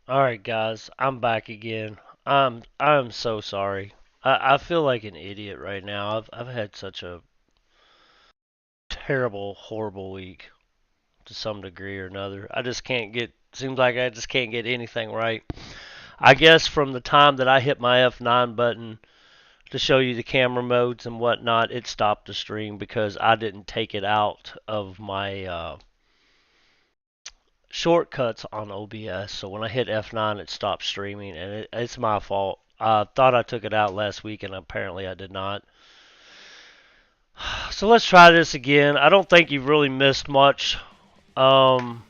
Alright guys, I'm back again. I'm so sorry. I feel like an idiot right now. I've had such a terrible, horrible week to some degree or another. I just can't get seems like I just can't get anything right. I guess from the time that I hit my F9 button to show you the camera modes and whatnot, it stopped the stream because I didn't take it out of my shortcuts on OBS. So when I hit F9, it stopped streaming, and it's my fault. I thought I took it out last week, and apparently I did not. So let's try this again. I don't think you've really missed much. Um,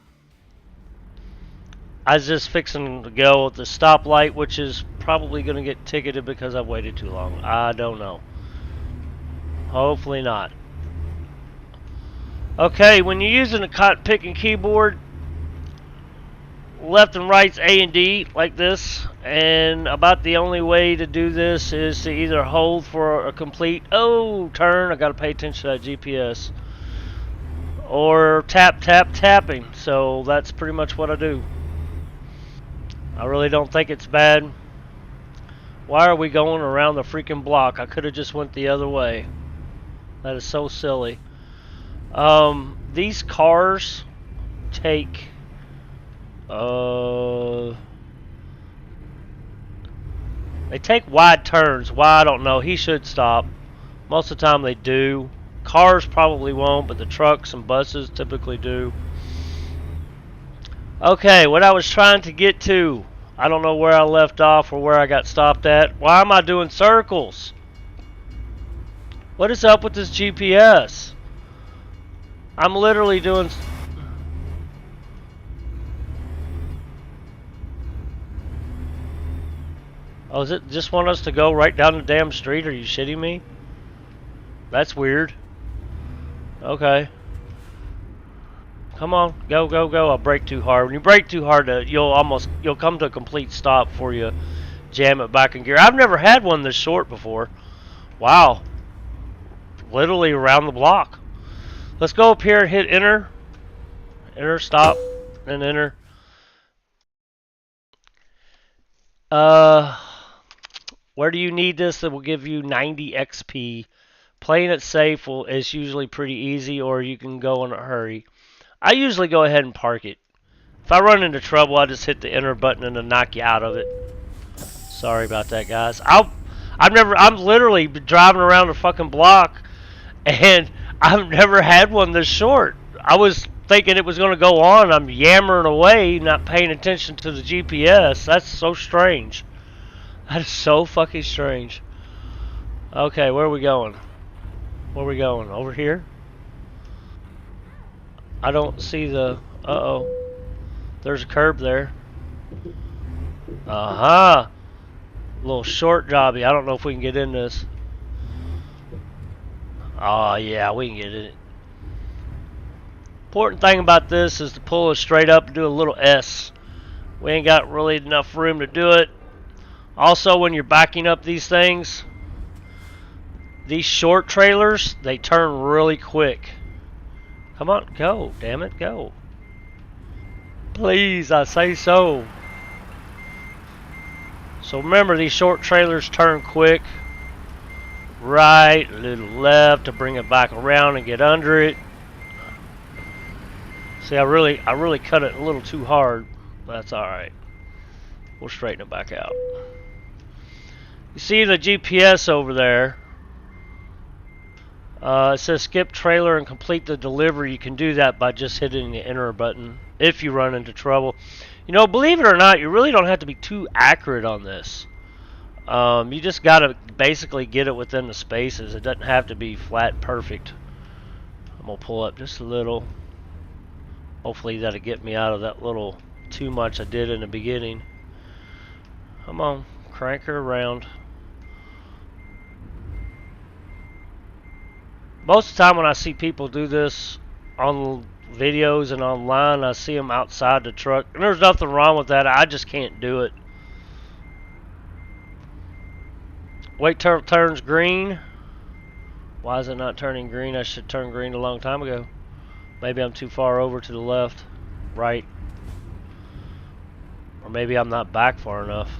I was just fixing to go at the stoplight, which is probably going to get ticketed because I've waited too long. I don't know. Hopefully not. Okay, when you're using a cotton picking keyboard, left and right's A and D like this, and about the only way to do this is to either hold for a complete turn. I gotta pay attention to that GPS, or tapping. So that's pretty much what I do. I really don't think it's bad. Why are we going around the freaking block? I could have just went the other way. That is so silly. These cars take they take wide turns. Why, I don't know. He should stop. Most of the time they do. Cars probably won't, but the trucks and buses typically do. Okay, what I was trying to get to. I don't know where I left off or where I got stopped at. Why am I doing circles? What is up with this GPS? I'm literally doing... Oh, is it just want us to go right down the damn street? Are you shitting me? That's weird. Okay. Come on, go, go, go. I'll brake too hard. When you brake too hard, you'll come to a complete stop before you jam it back in gear. I've never had one this short before. Wow. Literally around the block. Let's go up here and hit enter. Enter, stop, and enter. Uh, where do you need this? That will give you 90 XP. Playing it safe is usually pretty easy, or you can go in a hurry. I usually go ahead and park it. If I run into trouble, I just hit the enter button and it'll knock you out of it. Sorry about that, guys. I'm literally driving around the fucking block, and I've never had one this short. I was thinking it was going to go on. I'm yammering away, not paying attention to the GPS. That's so strange. That is so fucking strange. Okay, where are we going? Where are we going? Over here? I don't see the... Uh-oh. There's a curb there. Uh-huh. Little short jobby. I don't know if we can get in this. Oh, yeah, we can get in it. Important thing about this is to pull it straight up and do a little S. We ain't got really enough room to do it. Also, when you're backing up these things, these short trailers, they turn really quick. Come on, go. Damn it, go. Please, I say so. So remember, these short trailers turn quick. Right, a little left to bring it back around and get under it. See, I really cut it a little too hard. That's alright. We'll straighten it back out. You see the GPS over there. It says skip trailer and complete the delivery. You can do that by just hitting the enter button if you run into trouble. You know, believe it or not, you really don't have to be too accurate on this. You just gotta basically get it within the spaces. It doesn't have to be flat perfect. I'm gonna pull up just a little. Hopefully that'll get me out of that little too much I did in the beginning. Come on, crank her around. Most of the time when I see people do this on videos and online, I see them outside the truck. And there's nothing wrong with that. I just can't do it. Wait till it turns green. Why is it not turning green? I should turn green a long time ago. Maybe I'm too far over to the left. Right. Or maybe I'm not back far enough.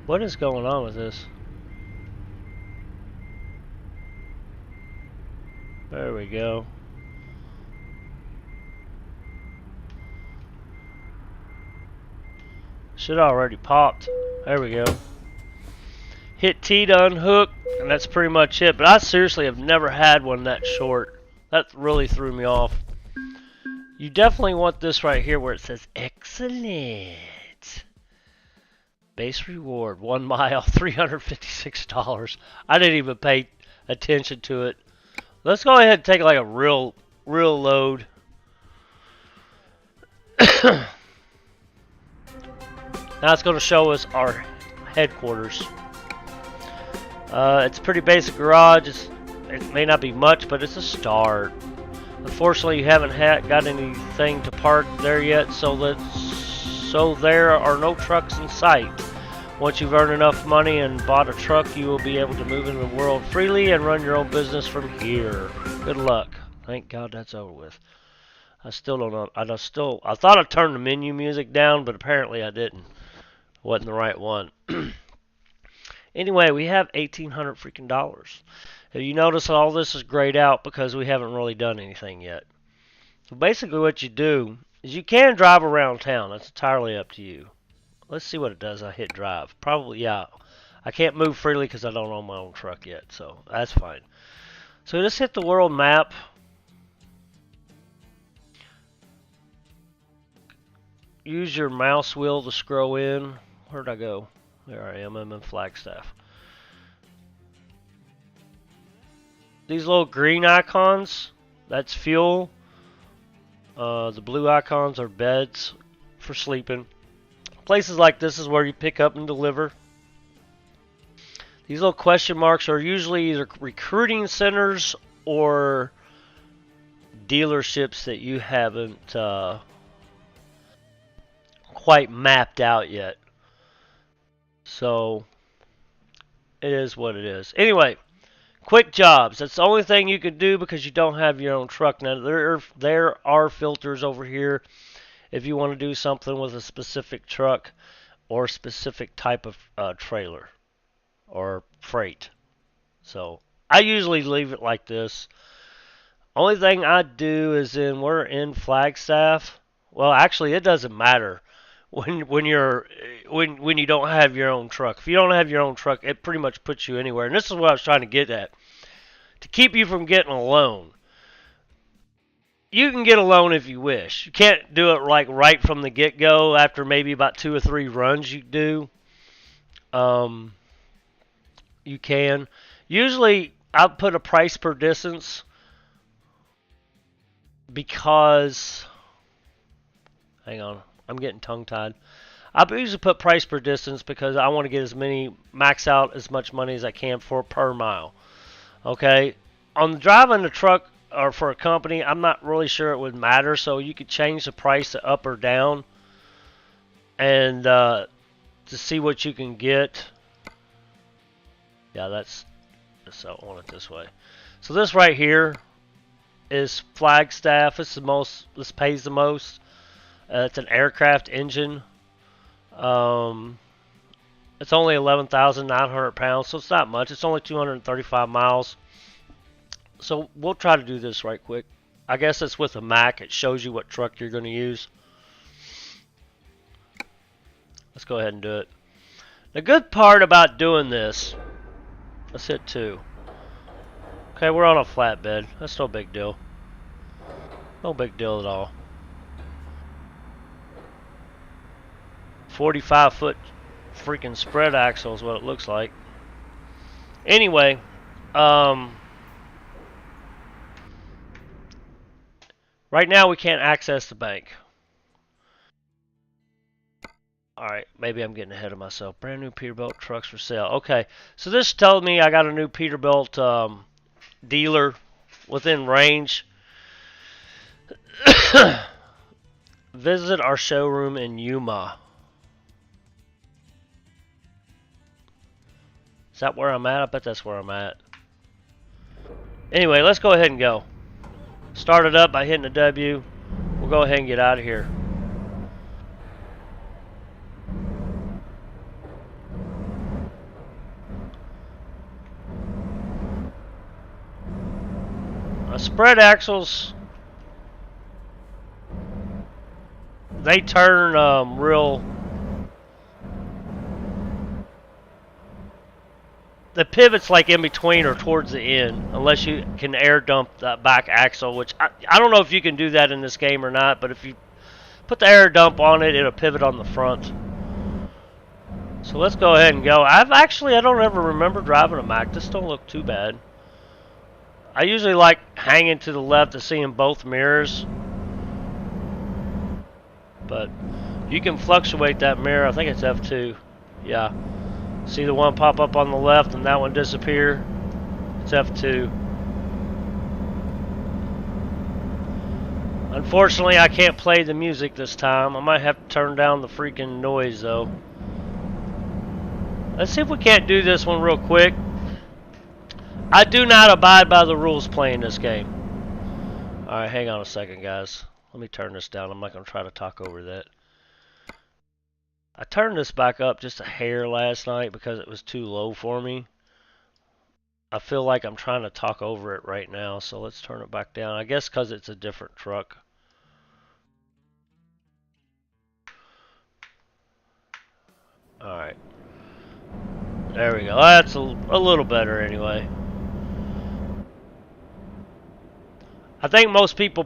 What is going on with this? There we go. Should already popped. There we go. Hit T to unhook, and that's pretty much it. But I seriously have never had one that short. That really threw me off. You definitely want this right here where it says excellent. Base reward, 1 mile, $356. I didn't even pay attention to it. Let's go ahead and take like a real load. Now it's going to show us our headquarters. It's a pretty basic garage. It may not be much, but it's a start. Unfortunately, you haven't got anything to park there yet, so there are no trucks in sight. Once you've earned enough money and bought a truck, you will be able to move into the world freely and run your own business from here. Good luck. Thank God that's over with. I still don't know. I thought I turned the menu music down, but apparently I didn't. Wasn't the right one. Anyway, we have $1,800 freaking dollars. If you notice, all this is grayed out because we haven't really done anything yet. So basically what you do is you can drive around town. That's entirely up to you. Let's see what it does. I hit drive. Probably, yeah. I can't move freely because I don't own my own truck yet, so that's fine. So just hit the world map. Use your mouse wheel to scroll in. Where'd I go? There I am. I'm in Flagstaff. These little green icons, that's fuel. The blue icons are beds for sleeping. Places like this is where you pick up and deliver. These little question marks are usually either recruiting centers or dealerships that you haven't quite mapped out yet. So it is what it is. Anyway, quick jobs. That's the only thing you can do because you don't have your own truck. Now there are filters over here if you want to do something with a specific truck or specific type of trailer or freight. So I usually leave it like this. Only thing I do is we're in Flagstaff. Well, actually, it doesn't matter when you don't have your own truck. If you don't have your own truck, it pretty much puts you anywhere. And this is what I was trying to get at. To keep you from getting a loan. You can get a loan if you wish. You can't do it like right from the get-go after maybe about 2 or 3 runs you do. You can. Usually, I'll put a price per distance because... Hang on. I'm getting tongue-tied. I usually put price per distance because I want to get max out as much money as I can per mile. Okay? On driving a truck or for a company, I'm not really sure it would matter, so you could change the price to up or down and to see what you can get. Yeah, that's I want it this way. So this right here is Flagstaff. This pays the most. It's an aircraft engine. It's only 11,900 pounds, so it's not much. It's only 235 miles. So we'll try to do this right quick. I guess it's with a Mac. It shows you what truck you're going to use. Let's go ahead and do it. The good part about doing this, let's hit 2. Okay, we're on a flatbed. That's no big deal. No big deal at all. 45-foot freaking spread axle is what it looks like. Anyway, right now we can't access the bank. Alright, maybe I'm getting ahead of myself. Brand new Peterbilt trucks for sale. Okay, so this told me I got a new Peterbilt dealer within range. Visit our showroom in Yuma. Is that where I'm at? I bet that's where I'm at. Anyway, let's go ahead and go. Start it up by hitting the W. We'll go ahead and get out of here. Spread axles, they turn real. The pivot's like in between or towards the end, unless you can air dump that back axle, which I don't know if you can do that in this game or not, but if you put the air dump on it, it'll pivot on the front. So let's go ahead and go. I don't ever remember driving a Mack. This don't look too bad. I usually like hanging to the left to seeing both mirrors, but you can fluctuate that mirror. I think it's F2. Yeah. See the one pop up on the left and that one disappear? It's F2. Unfortunately, I can't play the music this time. I might have to turn down the freaking noise though. Let's see if we can't do this one real quick. I do not abide by the rules playing this game. Alright, hang on a second, guys. Let me turn this down. I'm not going to try to talk over that. I turned this back up just a hair last night because it was too low for me. I feel like I'm trying to talk over it right now, so let's turn it back down. I guess because it's a different truck. Alright. There we go. That's a little better anyway. I think most people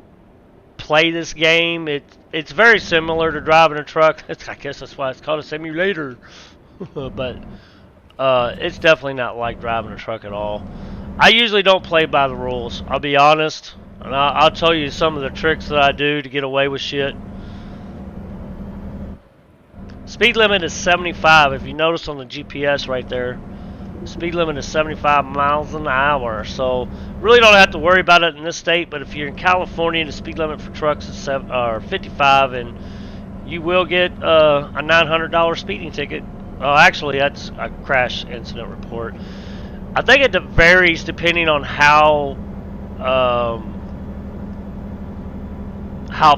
play this game. It's very similar to driving a truck. I guess that's why it's called a simulator. But it's definitely not like driving a truck at all. I usually don't play by the rules. I'll be honest. And I'll tell you some of the tricks that I do to get away with shit. Speed limit is 75. If you notice on the GPS right there, speed limit is 75 miles an hour. So really don't have to worry about it in this state. But if you're in California, the speed limit for trucks is 55, and you will get a $900 speeding ticket. Oh, actually, that's a crash incident report. I think it varies depending on how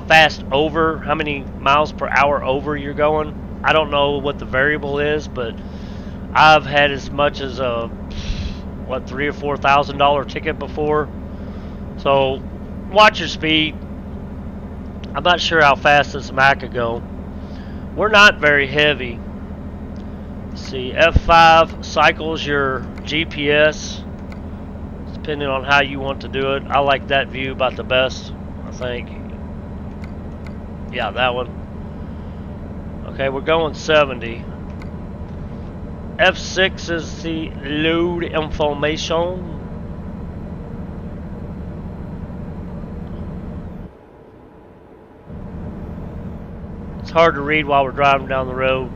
fast over, how many miles per hour over you're going. I don't know what the variable is, but I've had as much as a $3,000 or $4,000 ticket before. So watch your speed. I'm not sure how fast this Mack could go. We're not very heavy. Let's see, F5 cycles your GPS depending on how you want to do it. I like that view about the best, I think. Yeah, that one. Okay, we're going 70. F6 is the load information. It's hard to read while we're driving down the road.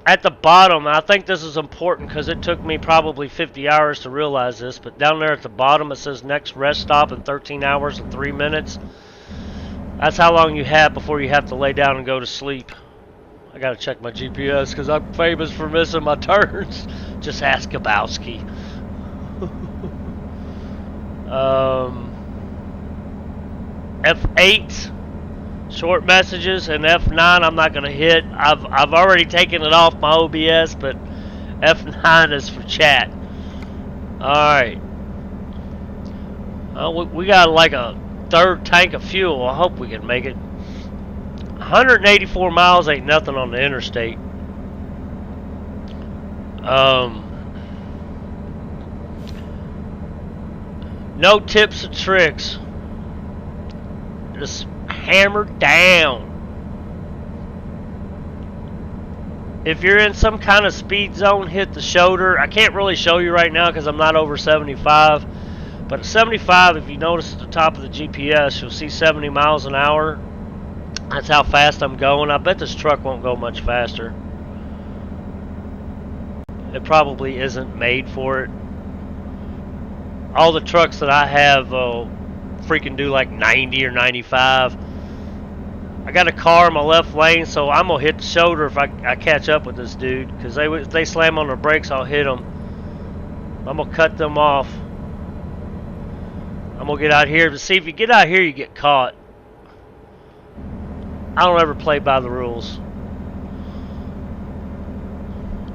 At the bottom, I think this is important because it took me probably 50 hours to realize this, but down there at the bottom it says next rest stop in 13 hours and 3 minutes. That's how long you have before you have to lay down and go to sleep. I gotta check my GPS because I'm famous for missing my turns. Just ask Gabowski. F8 short messages, and F9 I'm not gonna hit. I've already taken it off my OBS, but F9 is for chat. Alright. We got like a third tank of fuel. I hope we can make it. 184 miles ain't nothing on the interstate. No tips or tricks. Just hammer down. If you're in some kind of speed zone, hit the shoulder. I can't really show you right now because I'm not over 75. But at 75, if you notice at the top of the GPS, you'll see 70 miles an hour. That's how fast I'm going. I bet this truck won't go much faster. It probably isn't made for it. All the trucks that I have freaking do like 90 or 95. I got a car in my left lane, so I'm going to hit the shoulder if I catch up with this dude. Because if they slam on their brakes, I'll hit them. I'm going to cut them off. I'm gonna get out here, but see, if you get out here, you get caught. I don't ever play by the rules.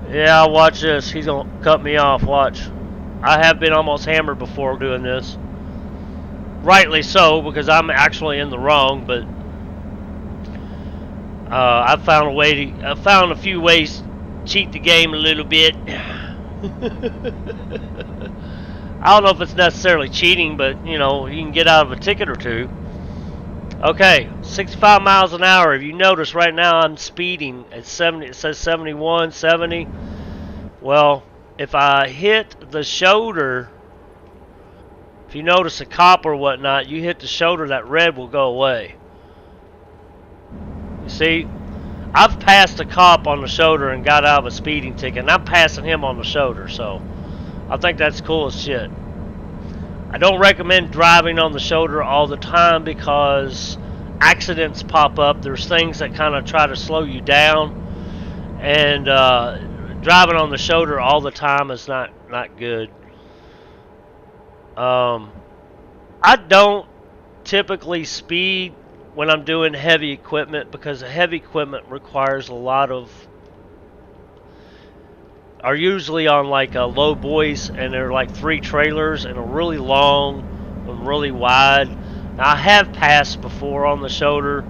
Yeah, watch this. He's gonna cut me off. Watch. I have been almost hammered before doing this. Rightly so, because I'm actually in the wrong, but I found a few ways to cheat the game a little bit. I don't know if it's necessarily cheating, but you know, you can get out of a ticket or two. Okay, 65 miles an hour. If you notice right now I'm speeding at 70, it says 71, 70. Well, if I hit the shoulder, if you notice a cop or whatnot, you hit the shoulder, that red will go away. You see, I've passed a cop on the shoulder and got out of a speeding ticket, and I'm passing him on the shoulder, so I think that's cool as shit. I don't recommend driving on the shoulder all the time because accidents pop up. There's things that kind of try to slow you down, and driving on the shoulder all the time is not good. I don't typically speed when I'm doing heavy equipment because heavy equipment requires a lot of, are usually on like low boys, and they're like 3 trailers and a really long and really wide. Now, I have passed before on the shoulder,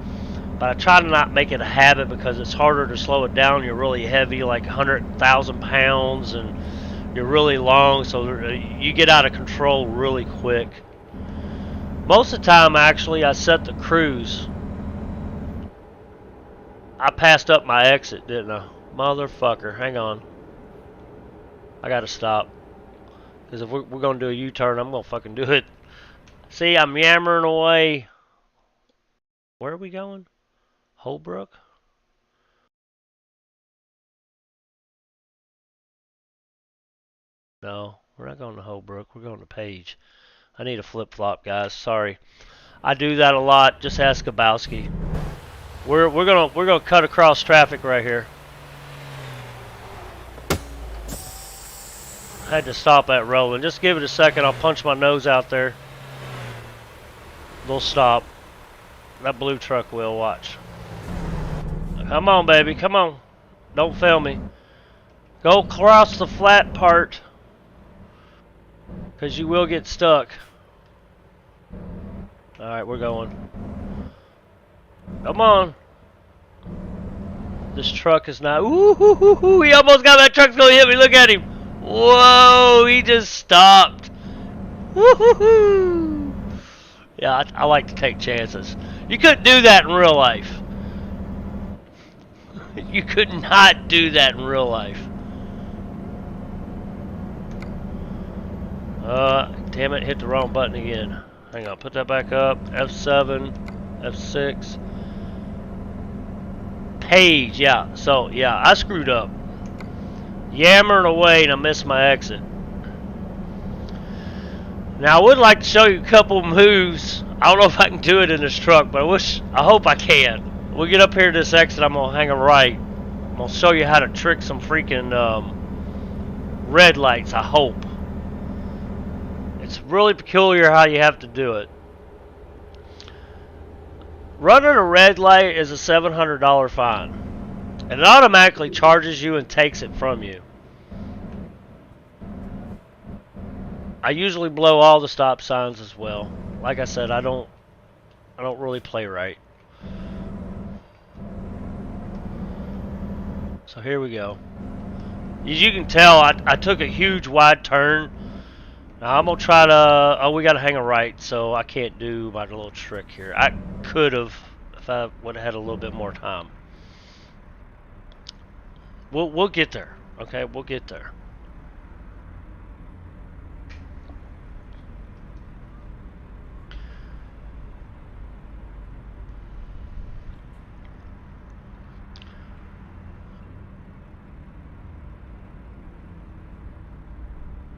but I try to not make it a habit because it's harder to slow it down. You're really heavy, like 100,000 pounds, and you're really long, so you get out of control really quick. Most of the time, actually, I set the cruise. I passed up my exit, didn't I? Motherfucker, hang on. I gotta stop. Because if we're gonna do a U-turn, I'm gonna fucking do it. See, I'm yammering away. Where are we going? Holbrook? No, we're not going to Holbrook. We're going to Page. I need a flip-flop, guys. Sorry. I do that a lot. Just ask Kabowski. We're gonna cut across traffic right here. I had to stop that rolling. Just give it a second. I'll punch my nose out there. They'll stop. That blue truck will. Watch. Come on, baby. Come on. Don't fail me. Go across the flat part, because you will get stuck. Alright, we're going. Come on. This truck is not... Ooh, he almost got that truck's going to hit me. Look at him. Whoa, he just stopped. Woohoo! Yeah, I like to take chances. You couldn't do that in real life. You could not do that in real life. Damn it, hit the wrong button again. Hang on, put that back up. F7, F6. Page, yeah. So, yeah, I screwed up. Yammering away and I missed my exit. Now, I would like to show you a couple moves. I don't know if I can do it in this truck, but I hope I can. We'll get up here to this exit. I'm going to hang a right. I'm going to show you how to trick some freaking red lights, I hope. It's really peculiar how you have to do it. Running a red light is a $700 fine. And it automatically charges you and takes it from you. I usually blow all the stop signs as well. Like I said, I don't really play right. So here we go. As you can tell, I took a huge wide turn. Now I'm gonna try to. Oh, we gotta hang a right, so I can't do my little trick here. I could have if I would have had a little bit more time. We'll get there. Okay, we'll get there.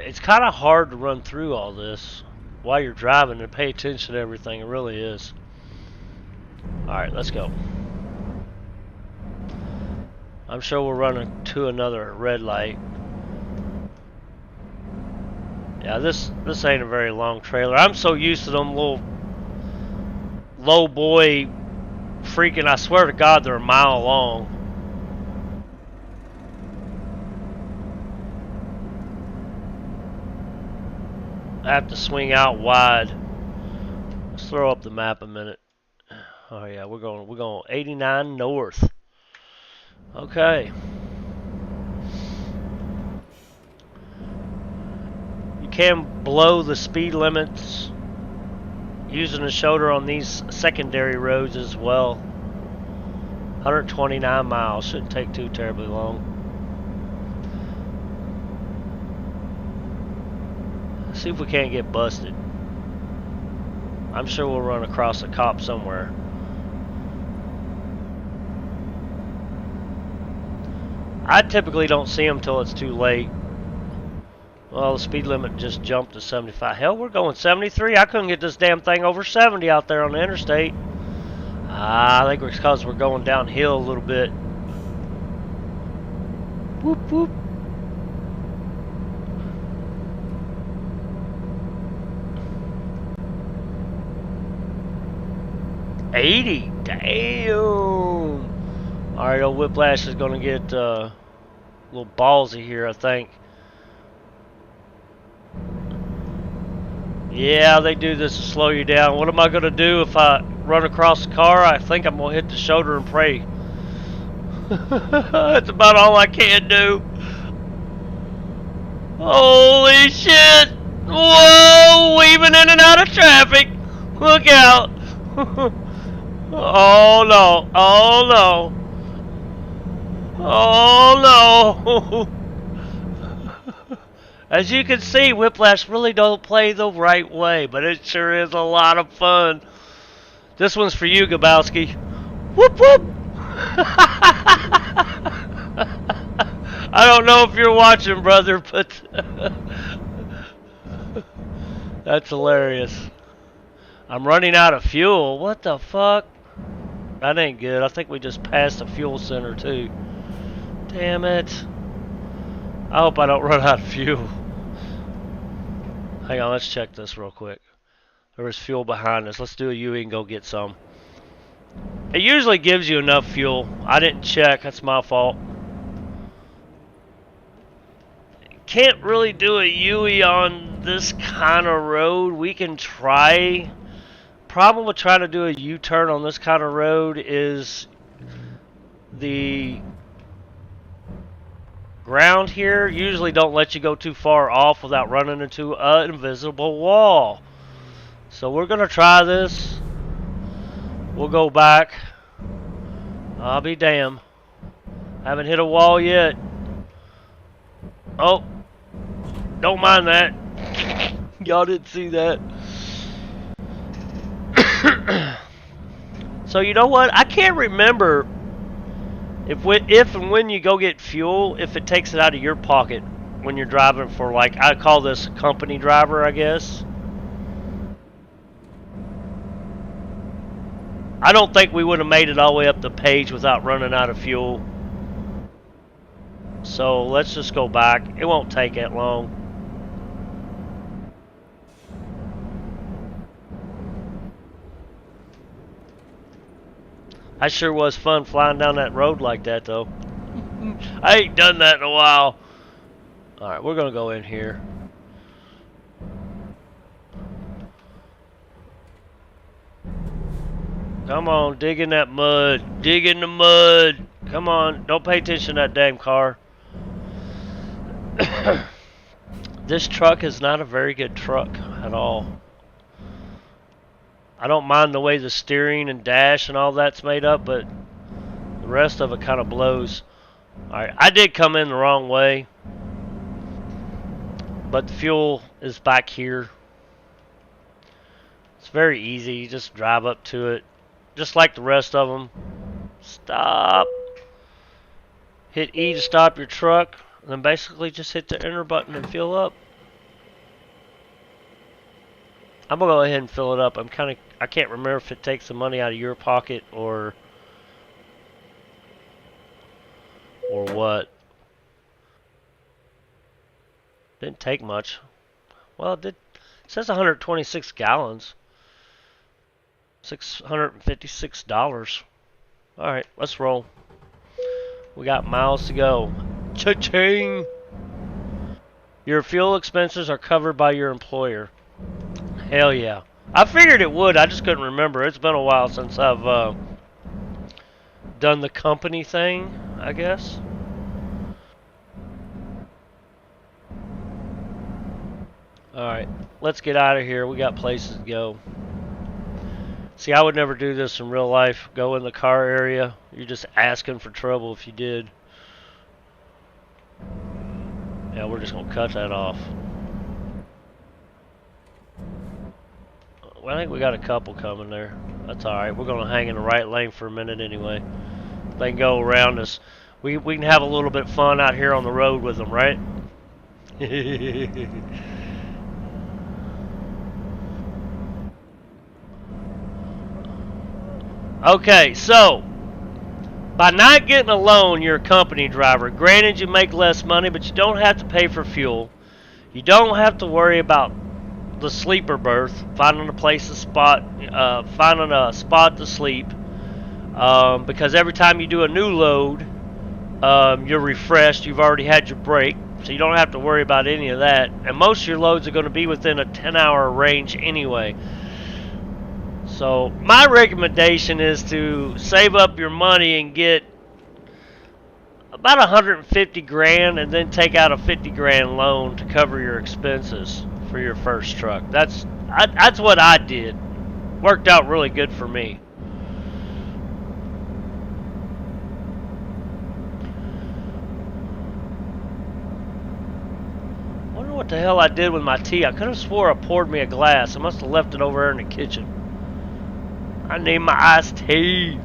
It's kind of hard to run through all this while you're driving and pay attention to everything. It really is. Alright, let's go. I'm sure we're running to another red light. Yeah, this ain't a very long trailer. I'm so used to them little low boy freaking, I swear to God, they're a mile long. I have to swing out wide. Let's throw up the map a minute. Oh yeah, we're going 89 north. Okay. You can blow the speed limits using the shoulder on these secondary roads as well. 129 miles, shouldn't take too terribly long. Let's see if we can't get busted. I'm sure we'll run across a cop somewhere. I typically don't see them till it's too late. Well, the speed limit just jumped to 75. Hell, we're going 73. I couldn't get this damn thing over 70 out there on the interstate. I think it's because we're going downhill a little bit. Whoop, whoop. $80. Damn. Alright, old Whiplash is going to get a little ballsy here, I think. Yeah, they do this to slow you down. What am I going to do if I run across the car? I think I'm going to hit the shoulder and pray. That's about all I can do. Holy shit! Whoa! Weaving in and out of traffic! Look out! Oh no! Oh no! Oh no! As you can see, Whiplash really don't play the right way, but it sure is a lot of fun. This one's for you, Gabowski. Whoop whoop! I don't know if you're watching, brother, but that's hilarious. I'm running out of fuel. What the fuck? That ain't good. I think we just passed a fuel center, too. Damn it. I hope I don't run out of fuel. Hang on, let's check this real quick. There was fuel behind us. Let's do a UE and go get some. It usually gives you enough fuel. I didn't check. That's my fault. Can't really do a UE on this kind of road. We can try. Problem with trying to do a U-turn on this kind of road is the ground here usually don't let you go too far off without running into an invisible wall. So we're going to try this. We'll go back. I'll be damned. Haven't hit a wall yet. Oh, don't mind that. Y'all didn't see that. So you know what? I can't remember if and when you go get fuel, if it takes it out of your pocket when you're driving for, like, I call this a company driver, I guess. I don't think we would have made it all the way up the page without running out of fuel. So let's just go back. It won't take that long. I sure was fun flying down that road like that, though. I ain't done that in a while. Alright, we're going to go in here. Come on, dig in that mud. Dig in the mud. Come on, don't pay attention to that damn car. This truck is not a very good truck at all. I don't mind the way the steering and dash and all that's made up, but the rest of it kind of blows. Alright, I did come in the wrong way, but the fuel is back here. It's very easy. You just drive up to it, just like the rest of them. Stop. Hit E to stop your truck, and then basically just hit the enter button and fill up. I'm gonna go ahead and fill it up. I can't remember if it takes the money out of your pocket or what. Didn't take much. Well, it says 126 gallons. $656. All right, let's roll. We got miles to go. Cha-ching! Your fuel expenses are covered by your employer. Hell yeah. I figured it would. I just couldn't remember. It's been a while since I've done the company thing, I guess. Alright, let's get out of here. We got places to go. See, I would never do this in real life. Go in the car area. You're just asking for trouble if you did. Yeah, we're just going to cut that off. Well, I think we got a couple coming there. That's alright. We're going to hang in the right lane for a minute anyway. They can go around us. We can have a little bit of fun out here on the road with them, right? Okay, so by not getting a loan, you're a company driver. Granted, you make less money, but you don't have to pay for fuel. You don't have to worry about the sleeper berth, finding a spot to sleep. Because every time you do a new load, you're refreshed. You've already had your break, so you don't have to worry about any of that. And most of your loads are going to be within a 10-hour range anyway. So my recommendation is to save up your money and get about 150 grand and then take out a 50 grand loan to cover your expenses for your first truck. That's what I did. Worked out really good for me. Wonder what the hell I did with my tea. I could have swore I poured me a glass. I must have left it over there in the kitchen. I need my iced tea.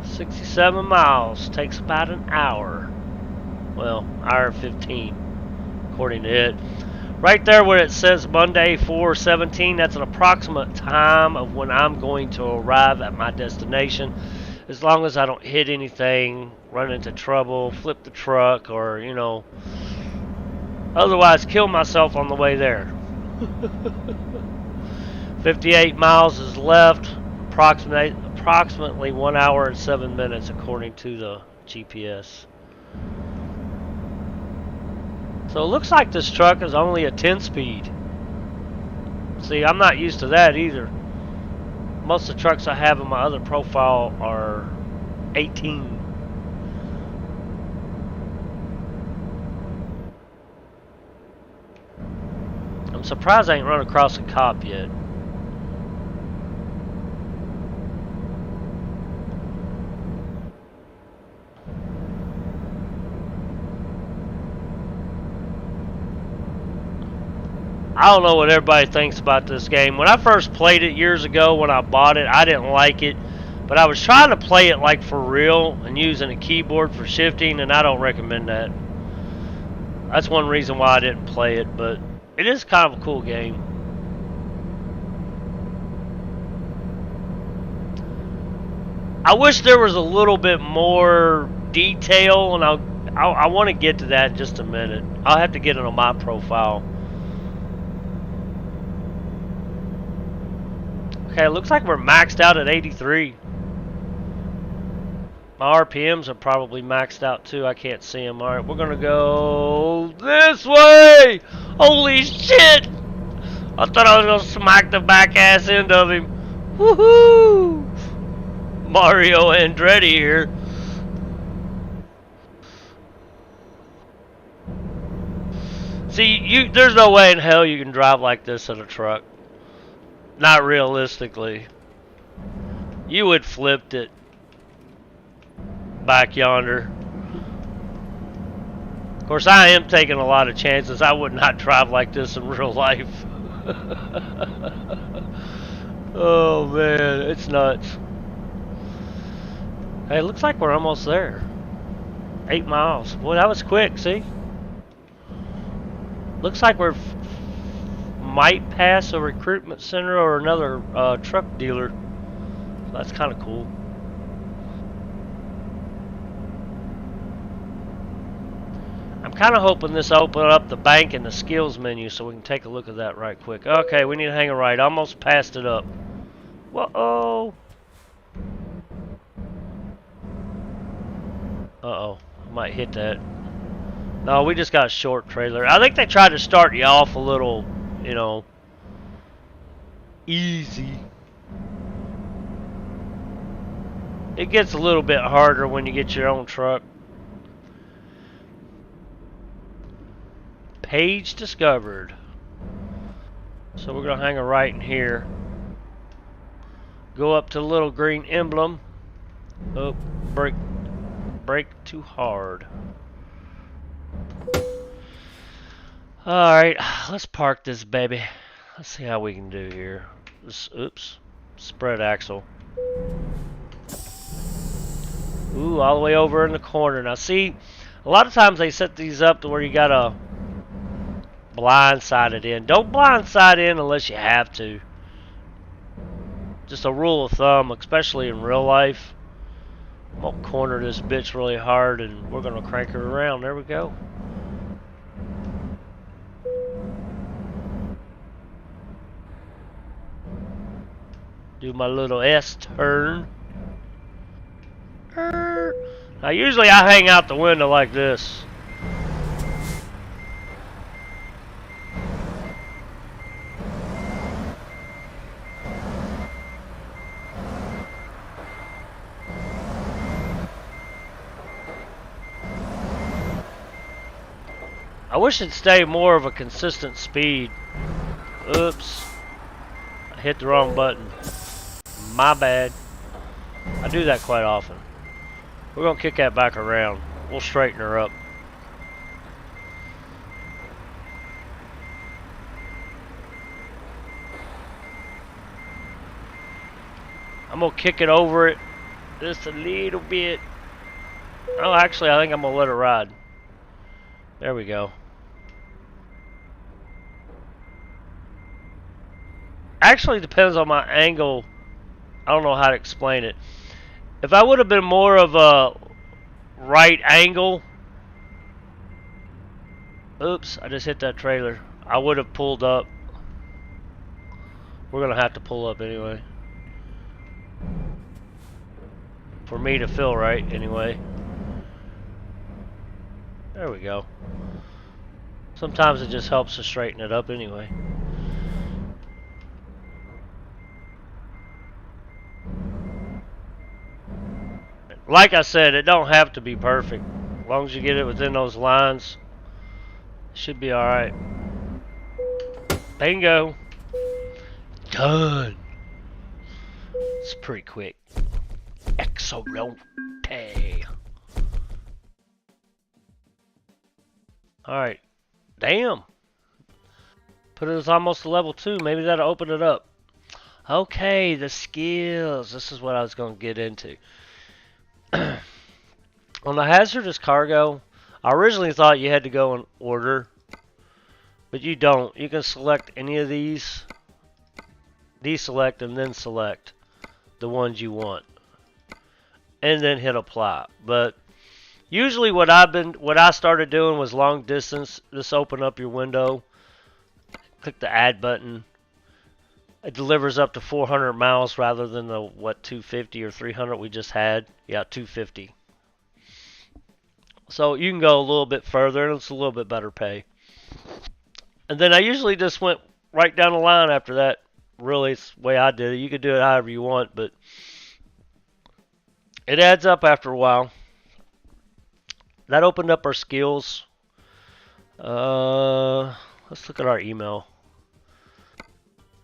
$67 miles. Takes about an hour. Well, hour 15, according to it. Right there where it says Monday 4/17, that's an approximate time of when I'm going to arrive at my destination. As long as I don't hit anything, run into trouble, flip the truck, or, you know, otherwise kill myself on the way there. 58 miles is left, approximately 1 hour and 7 minutes according to the GPS. So it looks like this truck is only a 10-speed. See, I'm not used to that either. Most of the trucks I have in my other profile are 18. I'm surprised I ain't run across a cop yet. I don't know what everybody thinks about this game. When I first played it years ago, when I bought it, I didn't like it. But I was trying to play it like for real and using a keyboard for shifting, and I don't recommend that. That's one reason why I didn't play it, but it is kind of a cool game. I wish there was a little bit more detail, and I want to get to that in just a minute. I'll have to get it on my profile. Okay, it looks like we're maxed out at 83. My RPMs are probably maxed out too. I can't see them. Alright, we're going to go this way! Holy shit! I thought I was going to smack the back ass end of him. Woohoo! Mario Andretti here. See, there's no way in hell you can drive like this in a truck. Not realistically. You would flipped it back yonder. Of course, I am taking a lot of chances. I would not drive like this in real life. Oh man, it's nuts. Hey, it looks like we're almost there. 8 miles. Boy, that was quick, see? Looks like we're might pass a recruitment center or another truck dealer. So that's kind of cool. kind of hoping this will open up the bank and the skills menu so we can take a look at that right quick. Okay, we need to hang a right. Almost passed it up. Whoa. Uh-oh. I might hit that. No, we just got a short trailer. I think they tried to start you off a little, you know, easy. It gets a little bit harder when you get your own truck. Page discovered. So we're going to hang a right in here. Go up to the little green emblem. Oh, brake too hard. Alright, let's park this baby. Let's see how we can do here. Oops. Spread axle. Ooh, all the way over in the corner. Now see, a lot of times they set these up to where you gotta blindside it in. Don't blindside in unless you have to. Just a rule of thumb, especially in real life. I'm gonna corner this bitch really hard and we're gonna crank her around. There we go. Do my little S turn. Now usually I hang out the window like this. I wish it'd stay more of a consistent speed. Oops. I hit the wrong button. My bad. I do that quite often. We're going to kick that back around. We'll straighten her up. I'm going to kick it over it just a little bit. Oh, actually, I think I'm going to let it ride. There we go. Actually, depends on my angle. I don't know how to explain it. If I would have been more of a right angle, oops, I just hit that trailer. I would have pulled up. We're gonna have to pull up anyway. For me to feel right anyway. There we go. Sometimes it just helps to straighten it up anyway. Like I said, it don't have to be perfect. As long as you get it within those lines, it should be alright. Bingo. Done. It's pretty quick. Excellent. Alright. Damn. Put it as almost to level 2. Maybe that'll open it up. Okay, the skills. This is what I was going to get into. On the hazardous cargo, I originally thought you had to go in order, but you don't. You can select any of these, deselect, and then select the ones you want, and then hit apply. But usually, what I started doing was long distance. Just open up your window, click the add button. It delivers up to 400 miles rather than the 250 or 300 we just had. Yeah, 250. So you can go a little bit further, and it's a little bit better pay. And then I usually just went right down the line after that. Really, it's the way I did it. You could do it however you want, but it adds up after a while. That opened up our skills. Let's look at our email.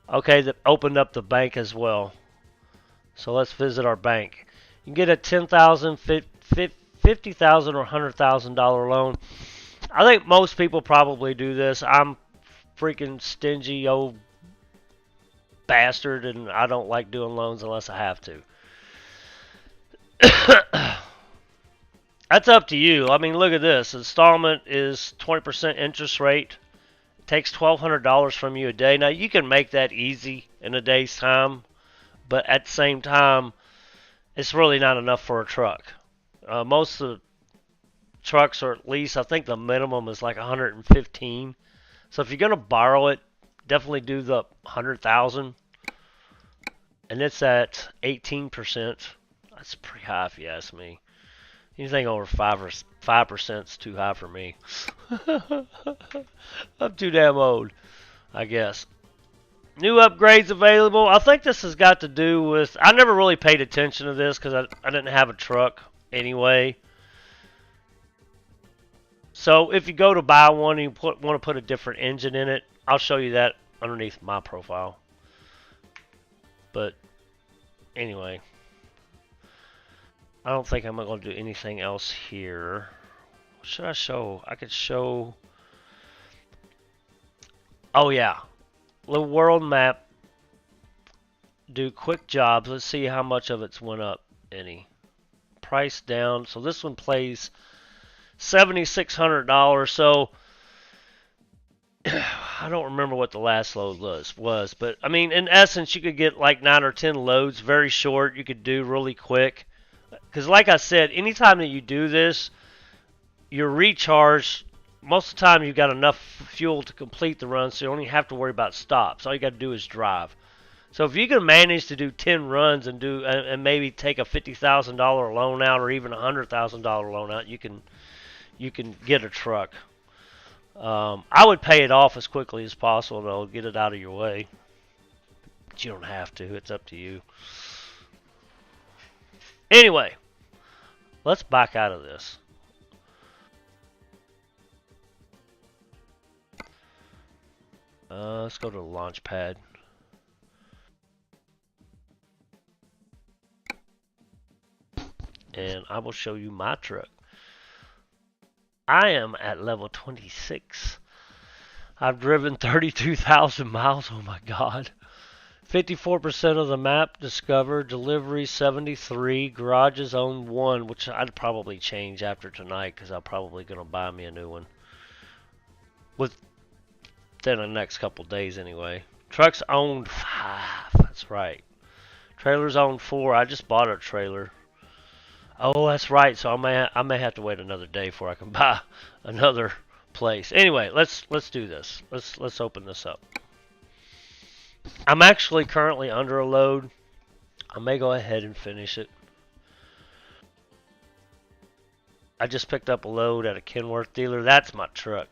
Okay, that opened up the bank as well. So let's visit our bank. You can get a $10,000, $50,000, or $100,000 loan. I think most people probably do this. I'm freaking stingy old bastard, and I don't like doing loans unless I have to. That's up to you. I mean, look at this. Installment is 20% interest rate. It takes $1,200 from you a day. Now, you can make that easy in a day's time, but at the same time, it's really not enough for a truck. Most of the trucks are at least, I think the minimum is like 115. So if you're gonna borrow it, definitely do the 100,000, and it's at 18%. That's pretty high if you ask me. Anything over 5% is too high for me. I'm too damn old, I guess. New upgrades available. I think this has got to do with. I never really paid attention to this because I didn't have a truck anyway. So if you go to buy one and you want to put a different engine in it, I'll show you that underneath my profile. But anyway, I don't think I'm going to do anything else here. What should I show? I could show. Oh yeah, little world map. Do quick jobs. Let's see how much of it's went up. Any price down. So this one plays $7,600. So I don't remember what the last load was, but I mean, in essence, you could get like 9 or 10 loads, very short. You could do really quick. Because, like I said, anytime that you do this, your recharge, most of the time you've got enough fuel to complete the run, so you only have to worry about stops. All you got to do is drive. So if you can manage to do 10 runs and maybe take a $50,000 loan out or even a $100,000 loan out, you can get a truck. I would pay it off as quickly as possible, though. Get it out of your way. But you don't have to. It's up to you. Anyway, let's back out of this. Let's go to the launch pad. And I will show you my truck. I am at level 26. I've driven 32,000 miles. Oh my god. 54% of the map discovered. Delivery 73. Garages owned 1, which I'd probably change after tonight because I'm probably going to buy me a new one. Within the next couple days anyway. Trucks owned 5. That's right. Trailers owned 4. I just bought a trailer. Oh, that's right. So I may have to wait another day before I can buy another place. Anyway, let's do this. Let's open this up. I'm actually currently under a load. I may go ahead and finish it. I just picked up a load at a Kenworth dealer. That's my truck.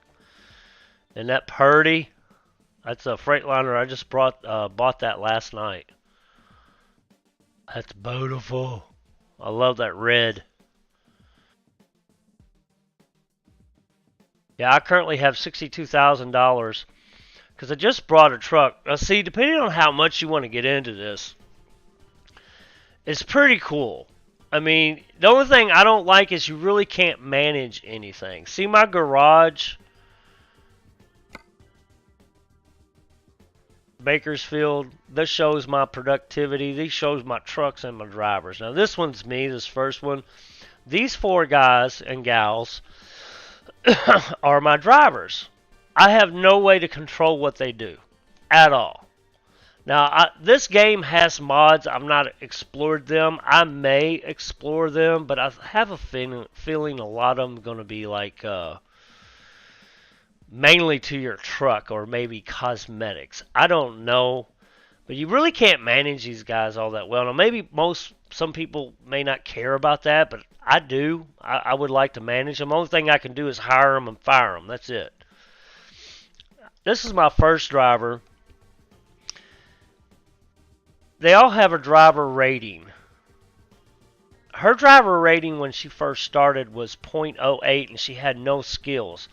And that Purdy, that's a Freightliner. I just bought that last night. That's beautiful. I love that red. Yeah, I currently have $62,000 because I just brought a truck. Now, see, depending on how much you want to get into this, it's pretty cool. I mean, the only thing I don't like is you really can't manage anything. See my garage? Bakersfield. This shows my productivity. This shows my trucks and my drivers. Now, this one's me, this first one. These 4 guys and gals are my drivers. I have no way to control what they do at all. Now, this game has mods. I've not explored them. I may explore them, but I have a feeling a lot of them are going to be like mainly to your truck or maybe cosmetics. I don't know. But you really can't manage these guys all that well. Now, maybe some people may not care about that, but I do. I would like to manage them. The only thing I can do is hire them and fire them. That's it. This is my first driver. They all have a driver rating. Her driver rating when she first started was .08, and she had no skills.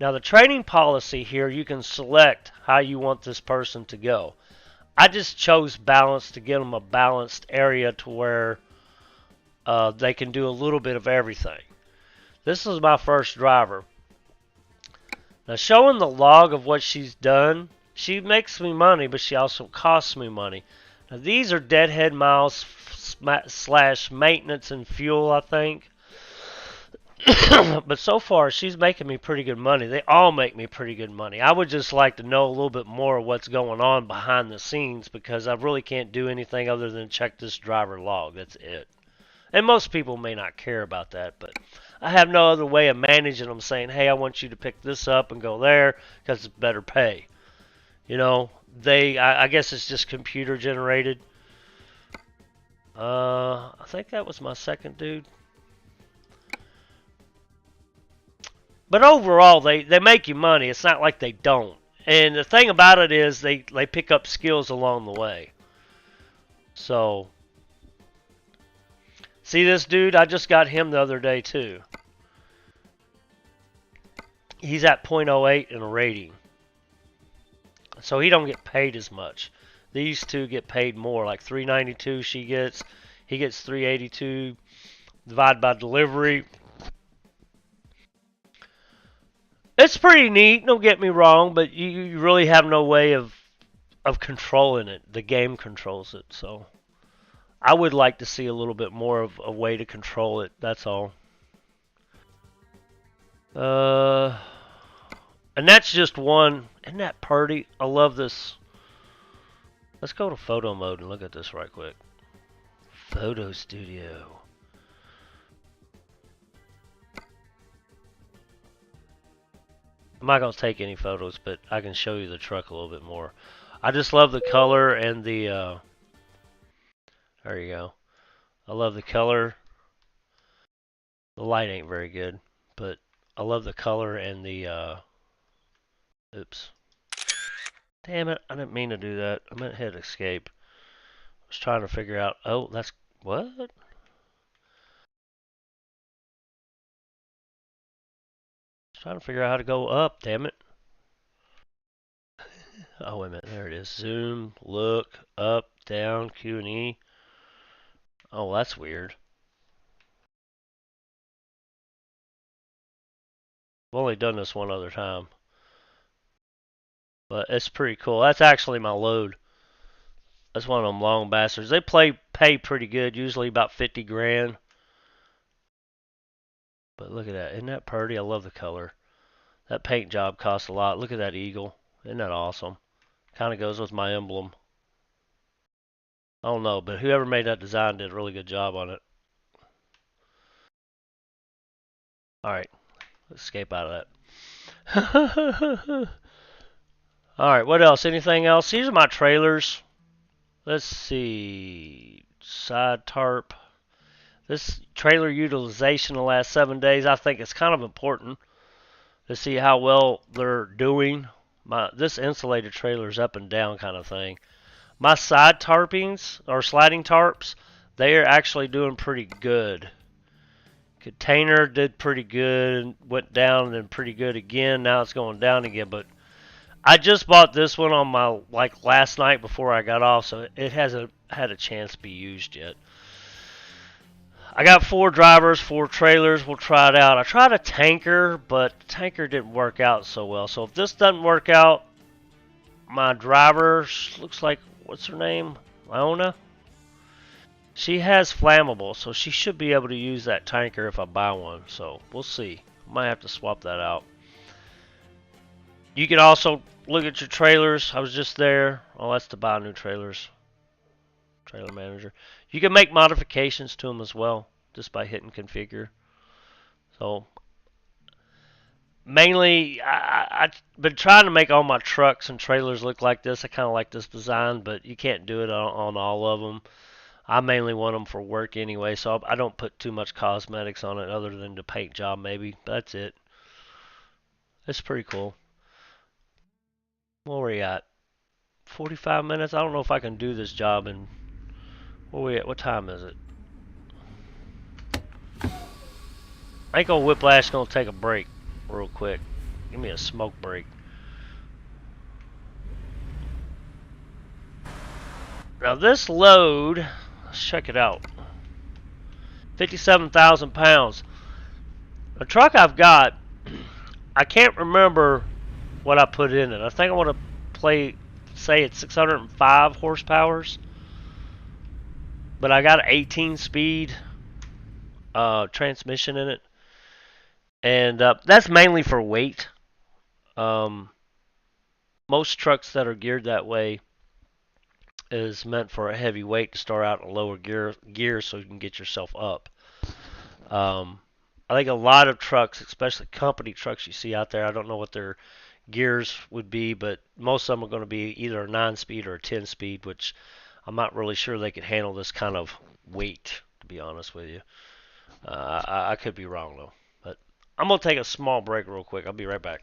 Now, the training policy here, you can select how you want this person to go. I just chose balance to give them a balanced area to where they can do a little bit of everything. This is my first driver. Now, showing the log of what she's done, she makes me money, but she also costs me money. Now, these are deadhead miles / maintenance and fuel, I think. But so far, she's making me pretty good money. They all make me pretty good money. I would just like to know a little bit more of what's going on behind the scenes because I really can't do anything other than check this driver log. That's it. And most people may not care about that, but I have no other way of managing them saying, hey, I want you to pick this up and go there because it's better pay. You know, I guess it's just computer generated. I think that was my second dude. But overall, they make you money. It's not like they don't. And the thing about it is they pick up skills along the way. So, see this dude? I just got him the other day too. He's at .08 in a rating. So he don't get paid as much. These two get paid more, like 392 he gets 382 divided by delivery. It's pretty neat, don't get me wrong, but you really have no way of controlling it. The game controls it, so I would like to see a little bit more of a way to control it. That's all. And that's just one. Isn't that pretty? I love this. Let's go to photo mode and look at this right quick. Photo studio. I'm not going to take any photos, but I can show you the truck a little bit more. I just love the color and the, there you go. I love the color. The light ain't very good, but I love the color and the, oops. Damn it, I didn't mean to do that. I meant hit escape. I was trying to figure out, oh, that's, what? Trying to figure out how to go up, damn it. Oh, wait a minute, there it is. Zoom, look, up, down, Q and E. Oh, that's weird. I've only done this one other time. But it's pretty cool. That's actually my load. That's one of them long bastards. They pay pretty good, usually about 50 grand. But look at that. Isn't that pretty? I love the color. That paint job costs a lot. Look at that eagle. Isn't that awesome? Kind of goes with my emblem. I don't know, but whoever made that design did a really good job on it. Alright, let's escape out of that. Alright, what else? Anything else? These are my trailers. Let's see. Side tarp. This trailer utilization the last 7 days, I think it's kind of important to see how well they're doing. This insulated trailer is up and down kind of thing. My side tarpings, or sliding tarps, they are actually doing pretty good. Container did pretty good, went down and then pretty good again. Now it's going down again, but I just bought this one on my last night before I got off, so it hasn't had a chance to be used yet. I got 4 drivers, 4 trailers. We'll try it out. I tried a tanker, but the tanker didn't work out so well. So if this doesn't work out, my driver looks like, what's her name? Leona? She has flammable, so she should be able to use that tanker if I buy one. So we'll see. Might have to swap that out. You can also look at your trailers. I was just there. Oh, that's to buy new trailers. Trailer manager. You can make modifications to them as well just by hitting configure. So mainly I've been trying to make all my trucks and trailers look like this. I kind of like this design, but you can't do it on all of them. I mainly want them for work anyway, so I don't put too much cosmetics on it other than the paint job maybe. That's it. It's pretty cool. Where we at? 45 minutes? I don't know if I can do this job in... Where we at? What time is it? I think old Whiplash gonna take a break real quick. Give me a smoke break. Now this load, let's check it out. 57,000 pounds. The truck I've got, I can't remember what I put in it. I think I want to say it's 605 horsepower. But I got an 18 speed transmission in it. And that's mainly for weight. Most trucks that are geared that way is meant for a heavy weight to start out in a lower gear so you can get yourself up. I I think a lot of trucks, especially company trucks you see out there, I don't know what their gears would be, but most of them are going to be either a 9-speed or a 10-speed, which I'm not really sure they could handle this kind of weight, to be honest with you. I could be wrong, though. But I'm going to take a small break real quick. I'll be right back.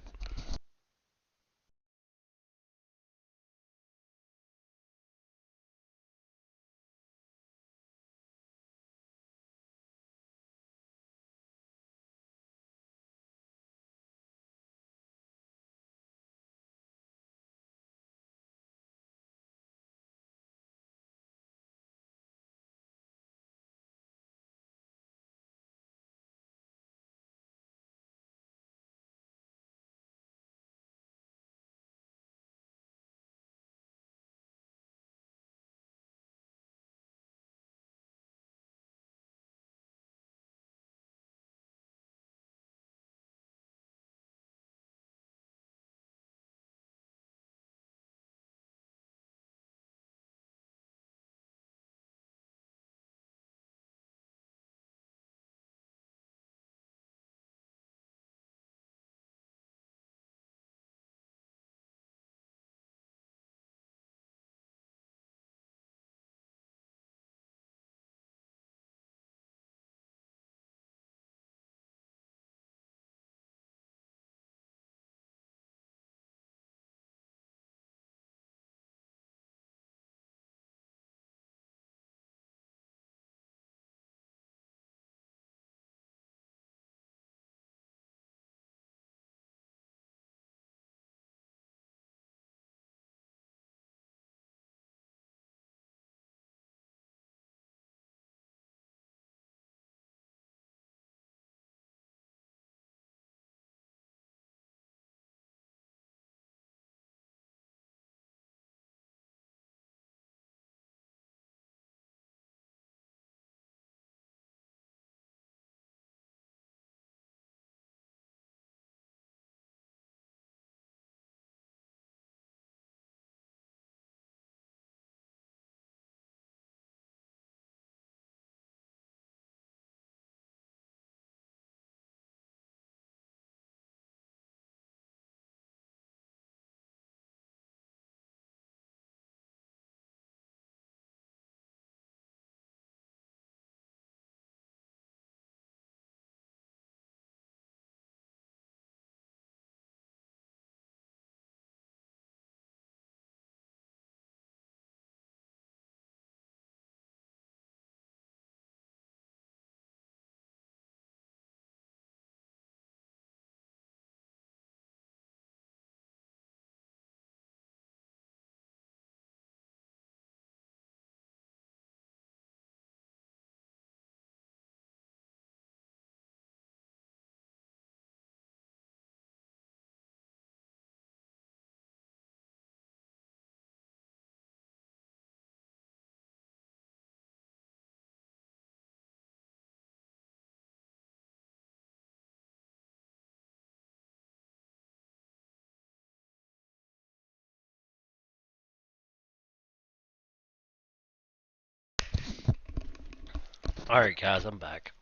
All right, guys, I'm back.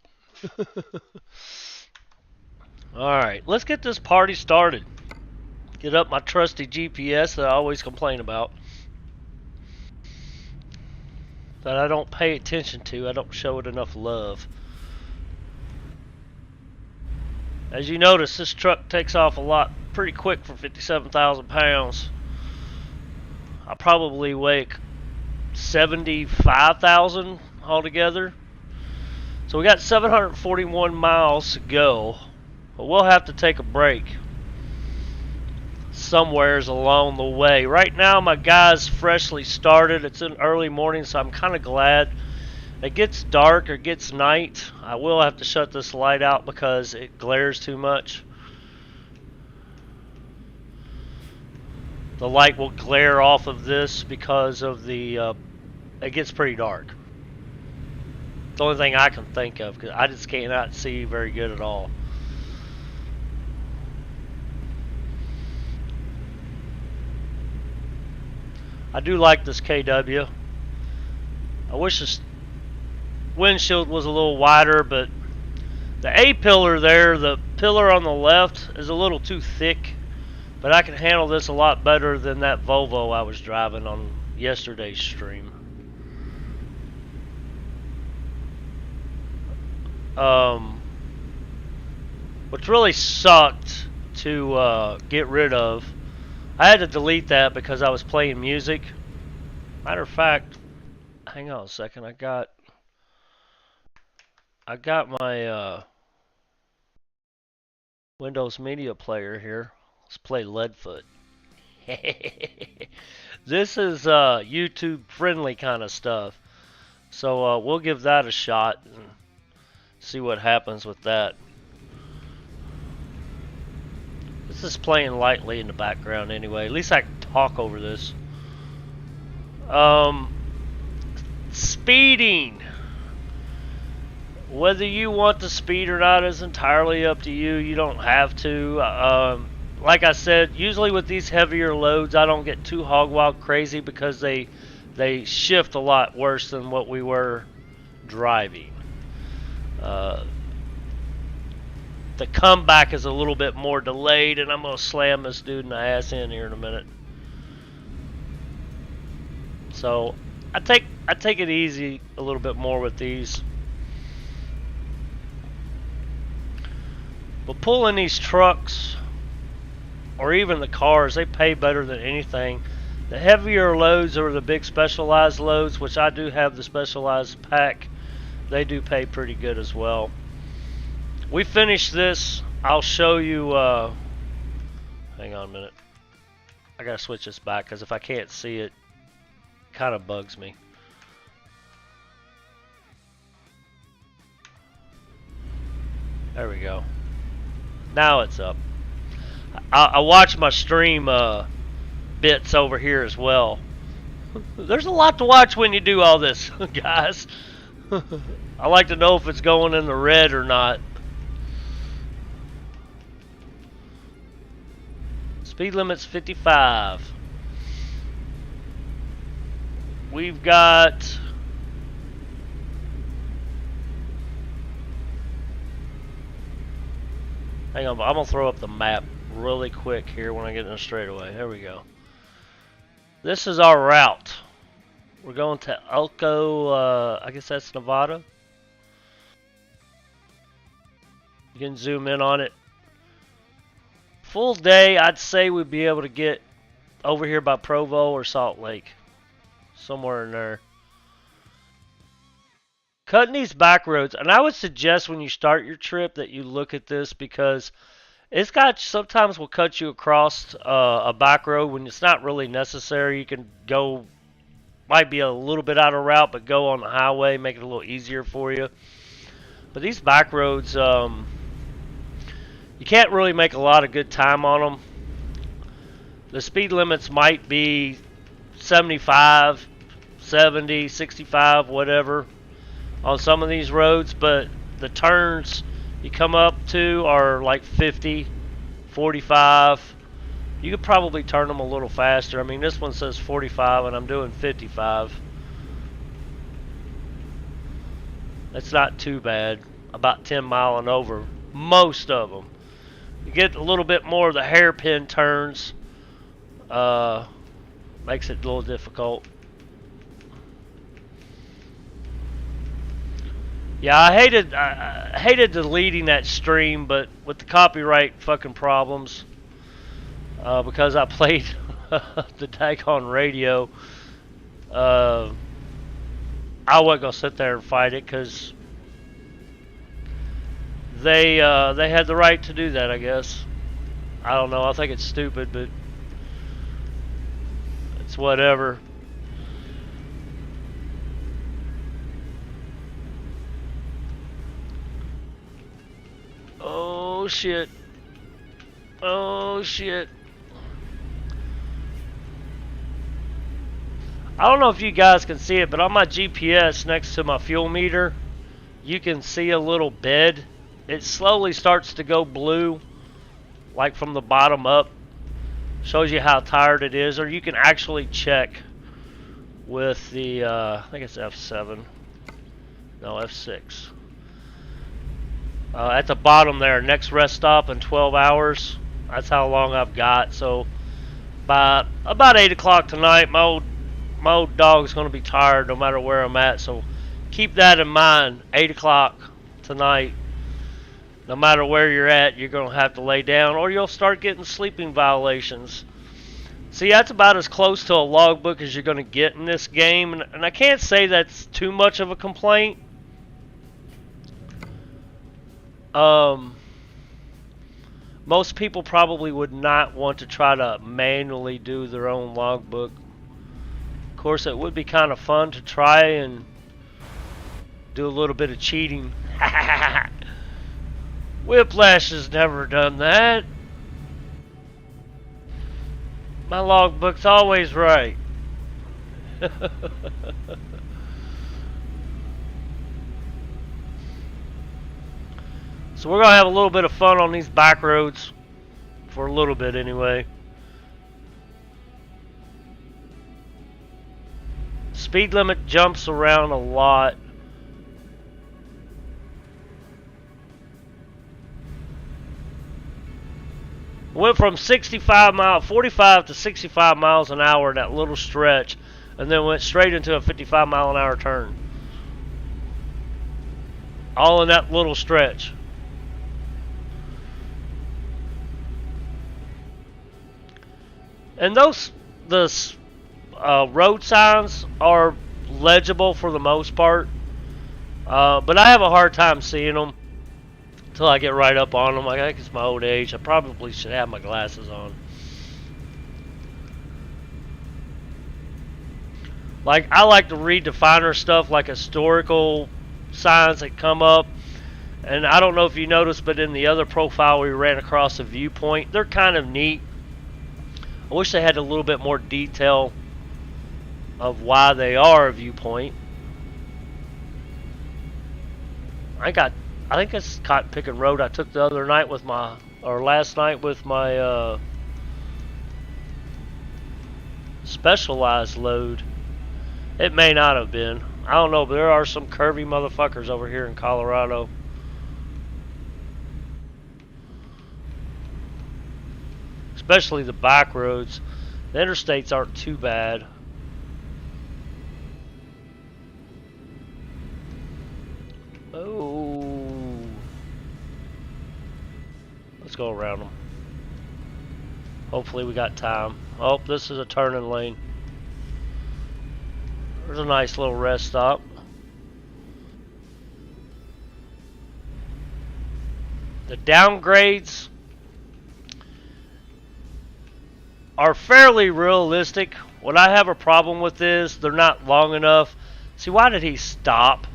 All right, let's get this party started. Get up my trusty GPS that I always complain about, that I don't pay attention to. I don't show it enough love. As you notice, this truck takes off a lot pretty quick for 57,000 pounds. I probably weigh 75,000 altogether. So we got 741 miles to go. But we'll have to take a break somewheres along the way. Right now my guy's freshly started. It's an early morning, so I'm kind of glad. It gets dark or gets night, I will have to shut this light out because it glares too much. The light will glare off of this because of the it gets pretty dark. It's the only thing I can think of, because I just cannot see very good at all. I do like this KW. I wish this windshield was a little wider, but The A pillar there, the pillar on the left, is a little too thick, but I can handle this a lot better than that Volvo I was driving on yesterday's stream. Which really sucked to get rid of. I had to delete that because I was playing music. Matter of fact, hang on a second. I got my Windows Media Player here. Let's play Leadfoot. This is YouTube friendly kind of stuff. So we'll give that a shot and see what happens with that. This is playing lightly in the background anyway. At least I can talk over this. Speeding. Whether you want to speed or not is entirely up to you. You don't have to. Like I said, usually with these heavier loads, I don't get too hog wild crazy because they shift a lot worse than what we were driving. The comeback is a little bit more delayed, and I'm gonna slam this dude in the ass in here in a minute. So I take it easy a little bit more with these. But pulling these trucks, or even the cars, they pay better than anything. The heavier loads or the big specialized loads, which I do have the specialized pack, they do pay pretty good as well. We finished this. I'll show you. Hang on a minute. I gotta switch this back because if I can't see it, it kind of bugs me. There we go. Now it's up. I watch my stream bits over here as well. There's a lot to watch when you do all this, guys. I like to know if it's going in the red or not. Speed limit's 55. We've got... Hang on, I'm going to throw up the map really quick here when I get in a straightaway. Here we go. This is our route. We're going to Elko, I guess that's Nevada. You can zoom in on it. Full day, I'd say we'd be able to get over here by Provo or Salt Lake. Somewhere in there. Cutting these back roads, and I would suggest when you start your trip that you look at this because it's got, sometimes will cut you across a back road when it's not really necessary. You can go, might be a little bit out of route, but go on the highway, make it a little easier for you. But these back roads, you can't really make a lot of good time on them. The speed limits might be 75, 70, 65, whatever on some of these roads, but the turns you come up to are like 50, 45. You could probably turn them a little faster. I mean, this one says 45 and I'm doing 55. That's not too bad. About 10 mile and over, most of them. You get a little bit more of the hairpin turns. Makes it a little difficult. Yeah, I hated deleting that stream, but with the copyright fucking problems, because I played the daggone radio, I wasn't gonna sit there and fight it because they had the right to do that, I guess. I don't know. I think it's stupid, but it's whatever. Oh shit. Oh shit. I don't know if you guys can see it, but on my GPS next to my fuel meter, you can see a little bed. It slowly starts to go blue, like from the bottom up. Shows you how tired it is, or you can actually check with the, I think it's F7. No, F6. At the bottom there, next rest stop in 12 hours. That's how long I've got. So by about 8 o'clock tonight, my old dog's going to be tired no matter where I'm at. So keep that in mind. 8 o'clock tonight. No matter where you're at, you're going to have to lay down or you'll start getting sleeping violations. See, that's about as close to a logbook as you're going to get in this game. And I can't say that's too much of a complaint. Most people probably would not want to try to manually do their own logbook. Of course, it would be kind of fun to try and do a little bit of cheating. Whiplash has never done that. My logbook's always right. So we're going to have a little bit of fun on these back roads. For a little bit anyway. Speed limit jumps around a lot. Went from 45 to 65 miles an hour in that little stretch, and then went straight into a 55 mile an hour turn. All in that little stretch. And the road signs are legible for the most part, but I have a hard time seeing them until I get right up on them. I think it's my old age. I probably should have my glasses on. Like, I like to read the finer stuff, like historical signs that come up. And I don't know if you noticed, but in the other profile we ran across a viewpoint. They're kind of neat. I wish they had a little bit more detail of why they are a viewpoint. I think it's Cotton Picking Road I took the other night with last night with my specialized load. It may not have been. I don't know, but there are some curvy motherfuckers over here in Colorado. Especially the back roads. The interstates aren't too bad. Oh. Let's go around them. Hopefully we got time. Oh, this is a turning lane. There's a nice little rest stop. The downgrades are fairly realistic. What I have a problem with is they're not long enough. See, why did he stop?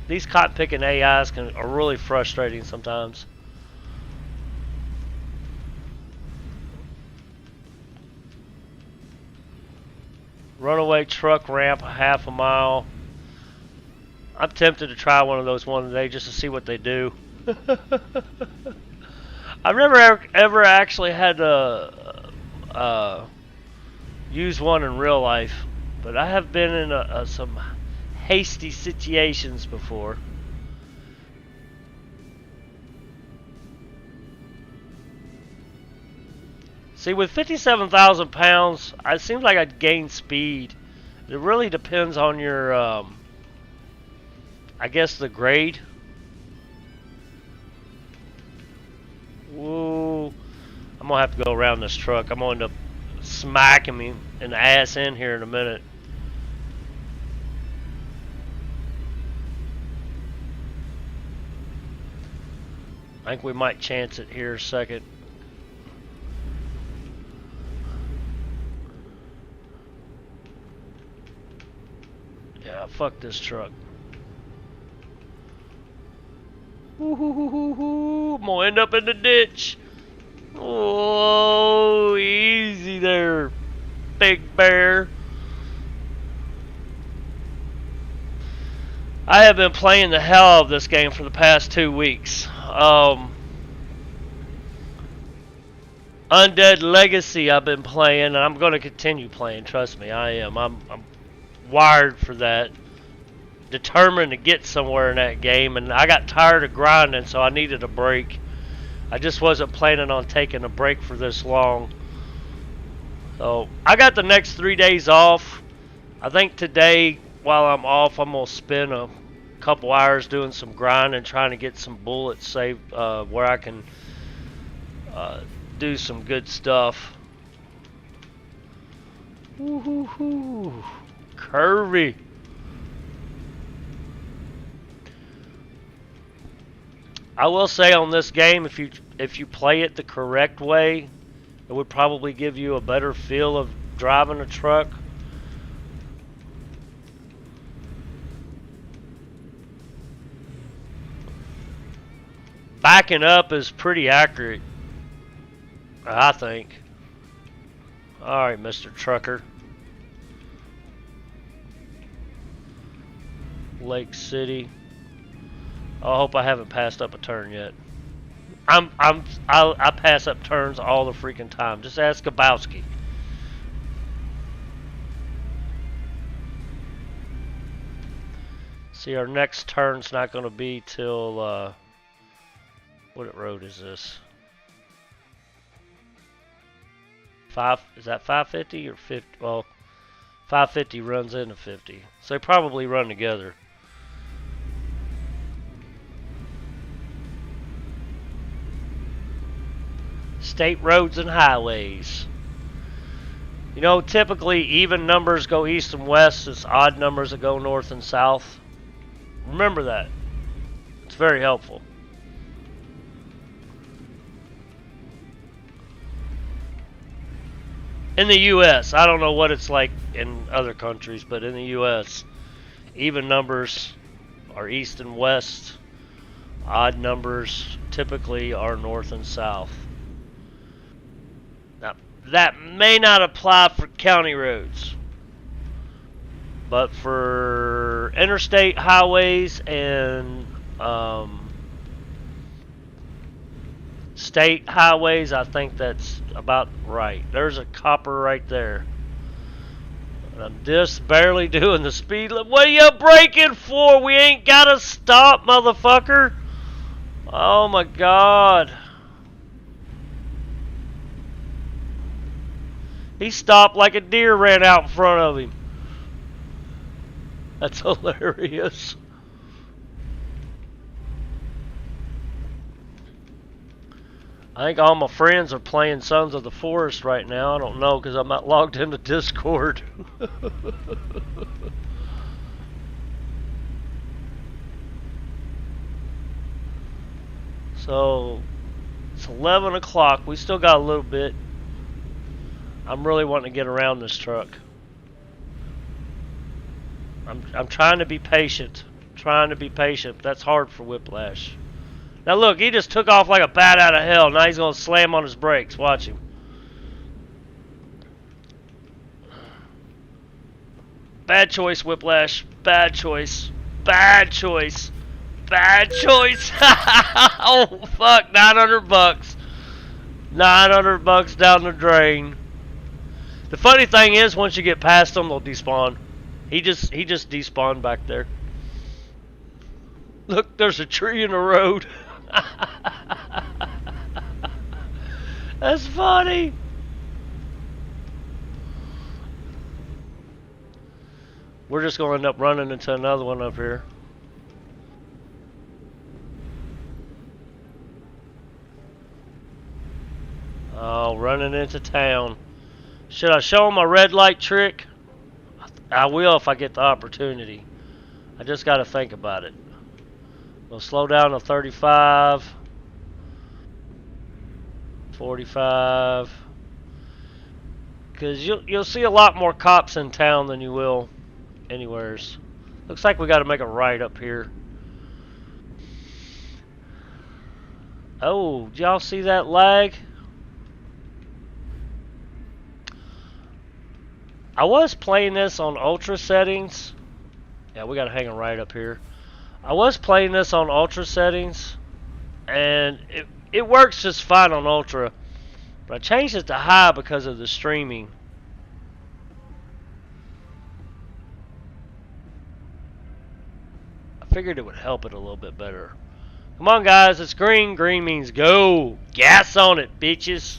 These cotton picking AIs are really frustrating sometimes. Runaway truck ramp, half a mile. I'm tempted to try one of those one day just to see what they do. I've never ever actually had to use one in real life, but I have been in some hasty situations before. See, with 57,000 pounds, it seems like I'd gain speed. It really depends on your, I guess, the grade. Whoa. I'm going to have to go around this truck. I'm going to end up smacking me in the ass in here in a minute. I think we might chance it here a second. Yeah, fuck this truck. I'm gonna end up in the ditch. Oh, easy there, big bear. I have been playing the hell out of this game for the past 2 weeks. Undead Legacy I've been playing, and I'm going to continue playing. Trust me, I am. I'm wired for that. determined to get somewhere in that game, and I got tired of grinding, so I needed a break. I just wasn't planning on taking a break for this long. So I got the next 3 days off. I think today, while I'm off, I'm going to spend a couple hours doing some grinding, trying to get some bullets saved where I can do some good stuff. Woo-hoo-hoo. Curvy. I will say on this game, if you play it the correct way, it would probably give you a better feel of driving a truck. Backing up is pretty accurate, I think. Alright, Mr. Trucker. Lake City. I hope I haven't passed up a turn yet. I pass up turns all the freaking time. Just ask Gabowski. See, our next turn's not going to be till what road is this? Is that 550 or 50? Well, 550 runs into 50, so they probably run together. State roads and highways. You know, typically even numbers go east and west. It's odd numbers that go north and south. Remember that. It's very helpful. In the U.S., I don't know what it's like in other countries, but in the U.S., even numbers are east and west. Odd numbers typically are north and south. Now, that may not apply for county roads, but for interstate highways and state highways, I think that's about right. There's a copper right there. I'm just barely doing the speed limit. What are you braking for? We ain't gotta stop, motherfucker. Oh my God. He stopped like a deer ran out in front of him. That's hilarious. I think all my friends are playing Sons of the Forest right now. I don't know because I'm not logged into Discord. So, it's 11 o'clock. We still got a little bit. I'm really wanting to get around this truck. I'm trying to be patient. Trying to be patient. But that's hard for Whiplash. Now look, he just took off like a bat out of hell. Now he's going to slam on his brakes. Watch him. Bad choice, Whiplash. Bad choice. Bad choice. Bad choice. Oh, fuck. $900. $900 down the drain. The funny thing is, once you get past them, they'll despawn. He just despawned back there. Look, there's a tree in the road. That's funny. We're just going to end up running into another one up here. Oh, running into town. Should I show him my red light trick? I will if I get the opportunity. I just got to think about it. We'll slow down to 35, 45, because you'll see a lot more cops in town than you will anywheres. Looks like we got to make a right up here. Oh, did y'all see that lag? I was playing this on ultra settings. Yeah, we got to hang a right up here. I was playing this on ultra settings, and it works just fine on ultra, but I changed it to high because of the streaming. figured it would help it a little bit better. Come on, guys, it's green. Green means go. Gas on it, bitches.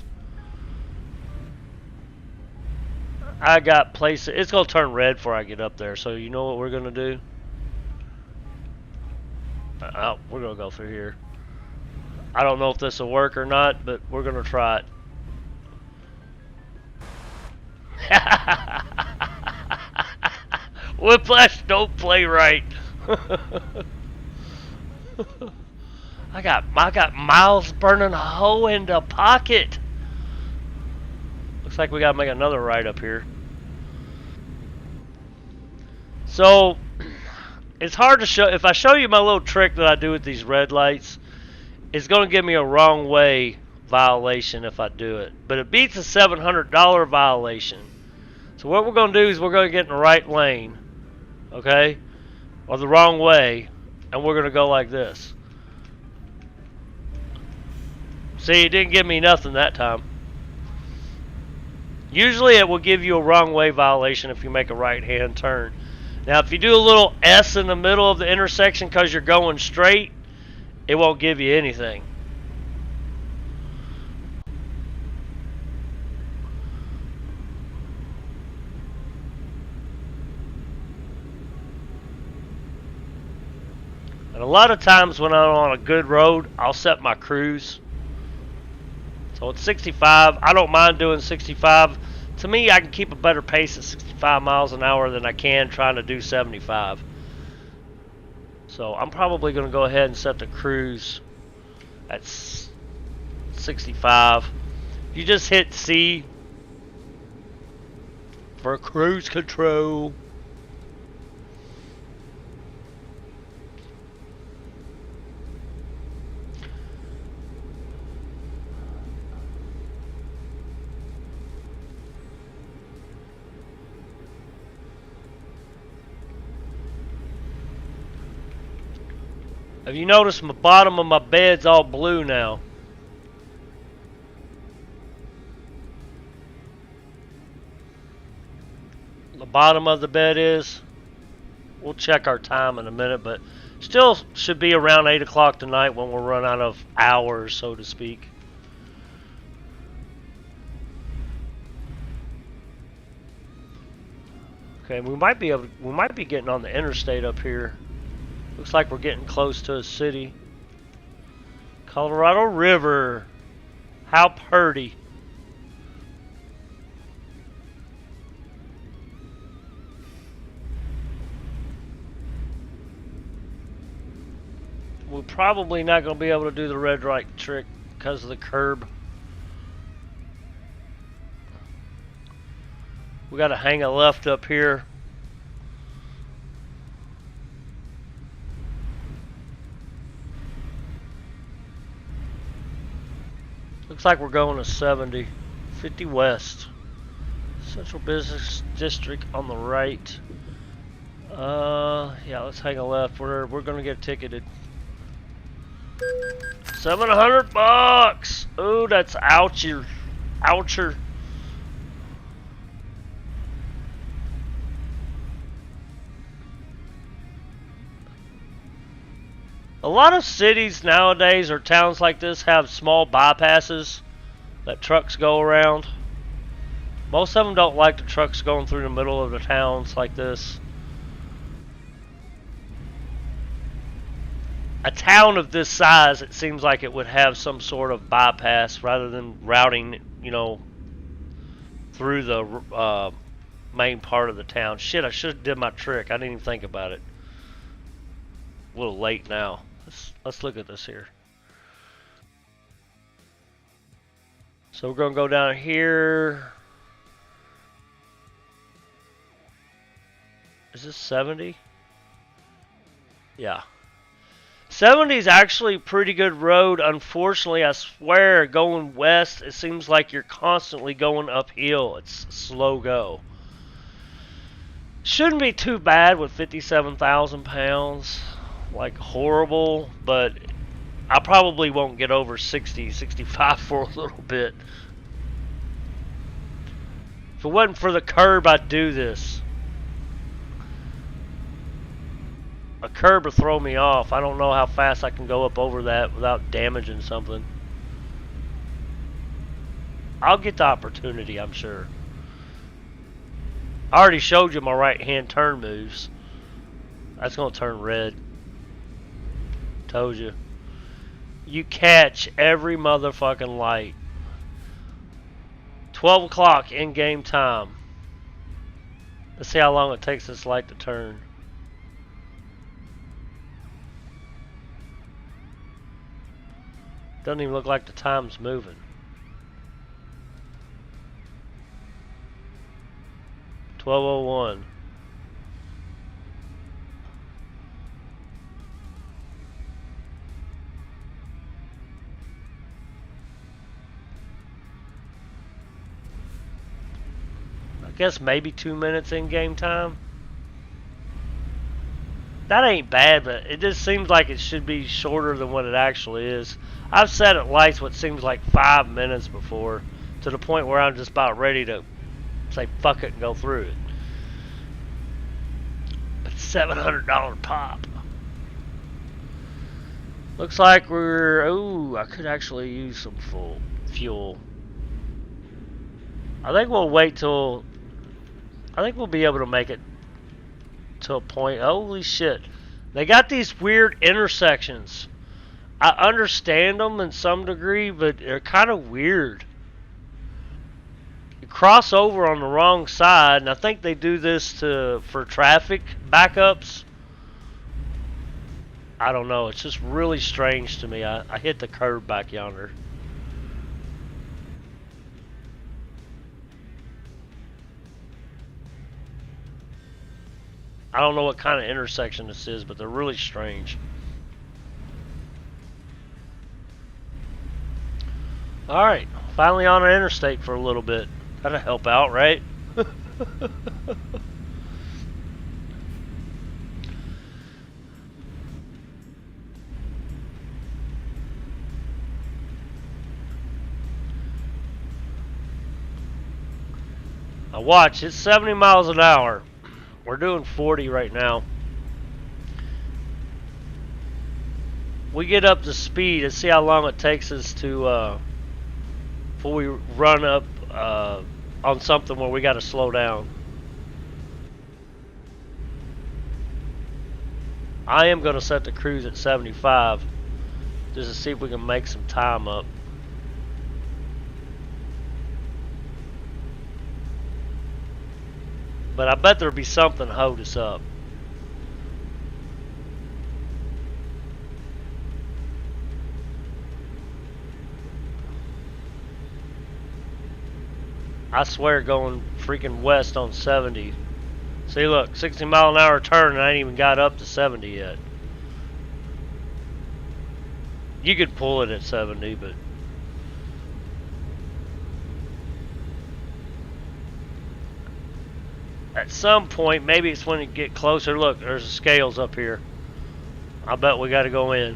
I got places. It's going to turn red before I get up there, so you know what we're going to do? Oh, we're going to go through here. I don't know if this will work or not, but we're going to try it. Whiplash don't play right. I got miles burning a hole in the pocket. Looks like we gotta make another right up here. So it's hard to show. If I show you my little trick that I do with these red lights, it's gonna give me a wrong way violation if I do it. But it beats a $700 violation. So what we're gonna do is we're gonna get in the right lane, okay, or the wrong way, and we're gonna go like this. See, it didn't give me nothing that time. Usually it will give you a wrong way violation if you make a right hand turn. Now if you do a little S in the middle of the intersection because you're going straight, it won't give you anything. And a lot of times when I'm on a good road, I'll set my cruise. So it's 65. I don't mind doing 65. To me, I can keep a better pace at 65 miles an hour than I can trying to do 75. So I'm probably going to go ahead and set the cruise at 65. You just hit C for cruise control. Have you noticed the bottom of my bed's all blue now? The bottom of the bed is. We'll check our time in a minute, but still should be around 8 o'clock tonight when we'll run out of hours, so to speak. Okay, we might be getting on the interstate up here. Looks like we're getting close to a city. Colorado River. How purty. We're probably not going to be able to do the red light trick because of the curb. We got to hang a left up here. Looks like we're going to 70. 50 west. Central Business District on the right. Yeah, let's hang a left. We're going to get ticketed. $700. Ooh, that's oucher. Oucher. A lot of cities nowadays or towns like this have small bypasses that trucks go around. Most of them don't like the trucks going through the middle of the towns like this. A town of this size, it seems like it would have some sort of bypass rather than routing, you know, through the main part of the town. Shit, I should have did my trick. I didn't even think about it. A little late now. Let's look at this here. So we're going to go down here. Is this 70? Yeah. 70 is actually a pretty good road. Unfortunately, I swear, going west, it seems like you're constantly going uphill. It's slow go. Shouldn't be too bad with 57,000 pounds. Like horrible, but I probably won't get over 60, 65 for a little bit. If it wasn't for the curb, I'd do this. A curb will throw me off. I don't know how fast I can go up over that without damaging something. I'll get the opportunity, I'm sure. I already showed you my right-hand turn moves. That's going to turn red. Told you. You catch every motherfucking light. 12 o'clock in-game time. Let's see how long it takes this light to turn. Doesn't even look like the time's moving. $12:01. I guess maybe 2 minutes in game time. That ain't bad, but it just seems like it should be shorter than what it actually is. I've set at lights what seems like 5 minutes before, to the point where I'm just about ready to say fuck it and go through it. But $700 pop. Looks like we're... Ooh, I could actually use some fuel. I think we'll wait till... I think we'll be able to make it to a point. Holy shit. They got these weird intersections. I understand them in some degree, but they're kind of weird. You cross over on the wrong side, and I think they do this for traffic backups. I don't know. It's just really strange to me. I hit the curb back yonder. I don't know what kind of intersection this is, but they're really strange. Alright, finally on an interstate for a little bit. That'll help out, right? Now watch, it's 70 miles an hour. We're doing 40 right now. We get up to speed and see how long it takes us to before we run up on something where we got to slow down. I am going to set the cruise at 75 just to see if we can make some time up. But I bet there'll be something to hold us up. I swear going freaking west on 70. See, look, 60 mile an hour turn and I ain't even got up to 70 yet. You could pull it at 70, but... At some point, maybe it's when you get closer. Look, there's the scales up here. I bet we got to go in.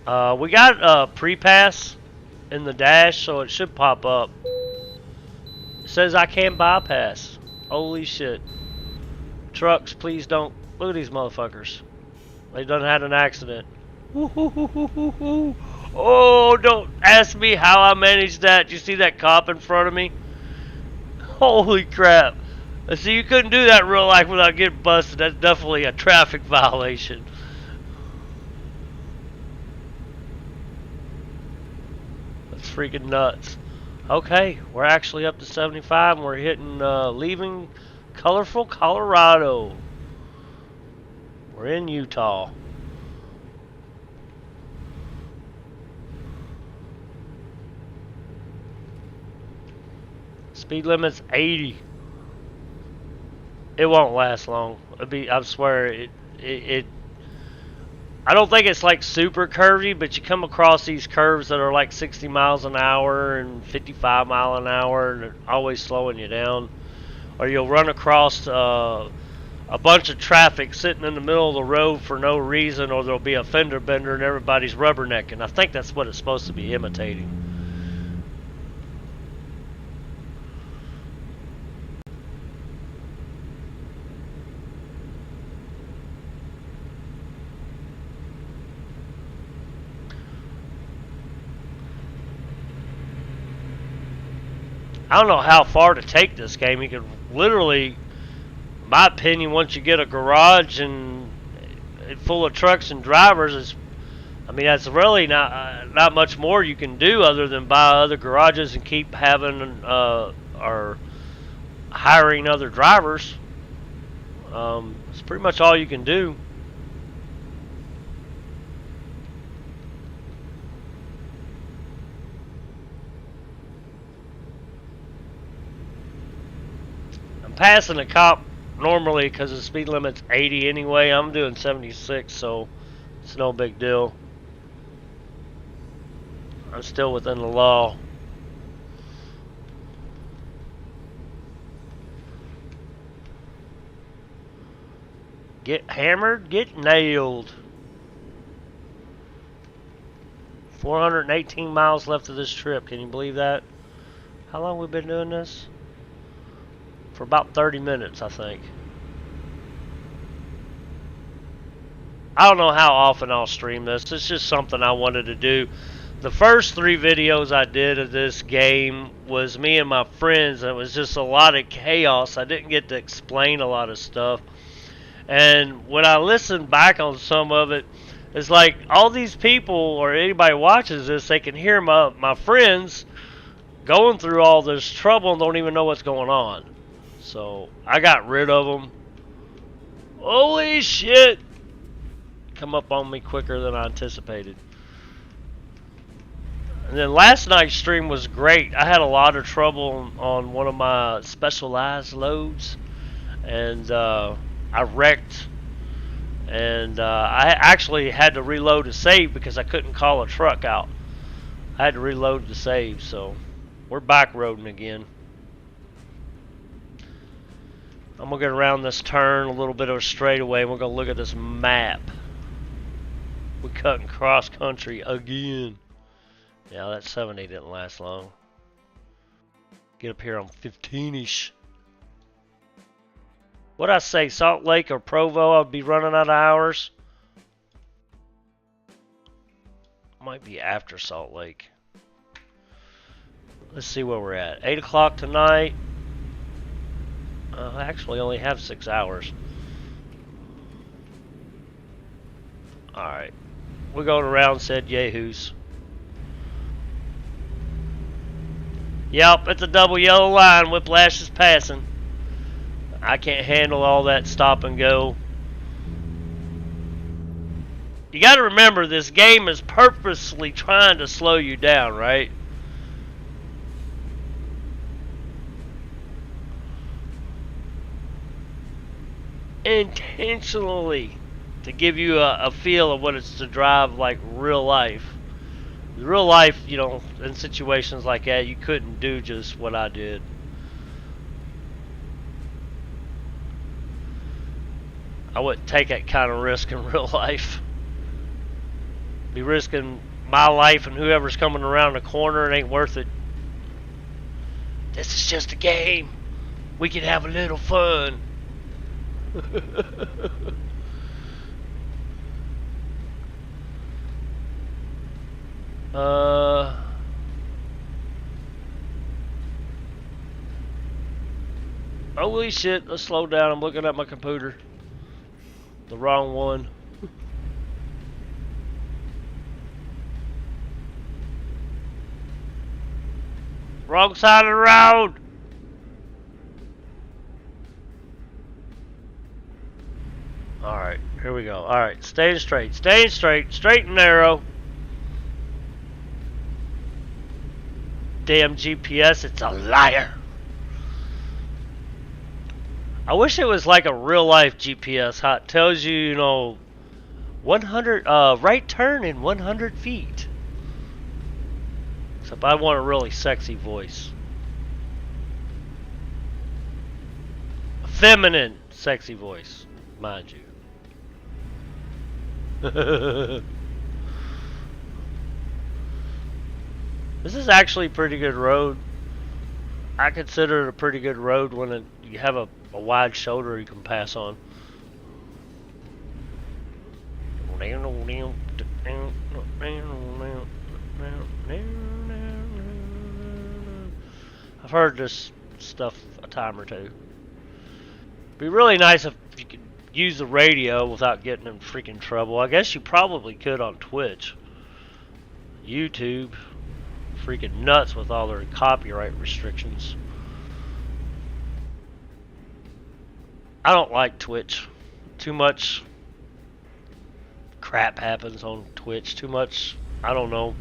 We got a pre-pass in the dash, so it should pop up. It says I can't bypass. Holy shit. Trucks, please don't. Look at these motherfuckers. They done had an accident. Oh, don't ask me how I managed that. You see that cop in front of me? Holy crap. See, you couldn't do that in real life without getting busted. That's definitely a traffic violation. That's freaking nuts. Okay, we're actually up to 75 and we're hitting, leaving colorful Colorado. We're in Utah. Speed limit's 80. It won't last long. I swear it I don't think it's like super curvy, but you come across these curves that are like 60 miles an hour and 55 mile an hour and they're always slowing you down. Or you'll run across a bunch of traffic sitting in the middle of the road for no reason, or there'll be a fender bender and everybody's rubbernecking. I think that's what it's supposed to be imitating. I don't know how far to take this game. You could literally, in my opinion, once you get a garage and full of trucks and drivers, that's really not much more you can do other than buy other garages and keep having or hiring other drivers. It's pretty much all you can do. I'm passing a cop normally because the speed limit's 80 anyway. I'm doing 76, so it's no big deal. I'm still within the law. Get hammered, get nailed. 418 miles left of this trip. Can you believe that? How long have we been doing this? For about 30 minutes, I think. I don't know how often I'll stream this. It's just something I wanted to do. The first 3 videos I did of this game was me and my friends, and it was just a lot of chaos. I didn't get to explain a lot of stuff. And when I listened back on some of it, it's like all these people or anybody watches this, they can hear my friends going through all this trouble and don't even know what's going on. So I got rid of them. Holy shit! Come up on me quicker than I anticipated. And then last night's stream was great. I had a lot of trouble on one of my specialized loads, and I wrecked, and I actually had to reload to save because I couldn't call a truck out. I had to reload to save, so we're back roading again. I'm going to get around this turn, a little bit of a straightaway, and we're going to look at this map. We're cutting cross country again. Yeah, that 70 didn't last long. Get up here on 15-ish. What'd I say, Salt Lake or Provo, I'd be running out of hours? Might be after Salt Lake. Let's see where we're at. 8 o'clock tonight. I actually only have 6 hours. Alright. We're going around said yahoos. Yep, it's a double yellow line. Whiplash is passing. I can't handle all that stop and go. You got to remember, this game is purposely trying to slow you down, right? Intentionally, to give you a feel of what it's to drive like real life. Real life, you know, in situations like that, you couldn't do just what I did. I wouldn't take that kind of risk in real life. Be risking my life and whoever's coming around the corner. It ain't worth it. This is just a game. We can have a little fun. Holy shit, let's slow down. I'm looking at my computer. The wrong one. Wrong side of the road. Alright, here we go. Alright, staying straight, straight and narrow. Damn GPS, it's a liar. I wish it was like a real life GPS, how it tells you, you know, 100, right turn in 100 feet. Except I want a really sexy voice. A feminine, sexy voice, mind you. This is actually a pretty good road. I consider it a pretty good road when you have a wide shoulder you can pass on. I I've heard this stuff a time or two. Be really nice if you could use the radio without getting in freaking trouble. I guess you probably could on Twitch. YouTube. Freaking nuts with all their copyright restrictions. I don't like Twitch. Too much crap happens on Twitch. Too much, I don't know,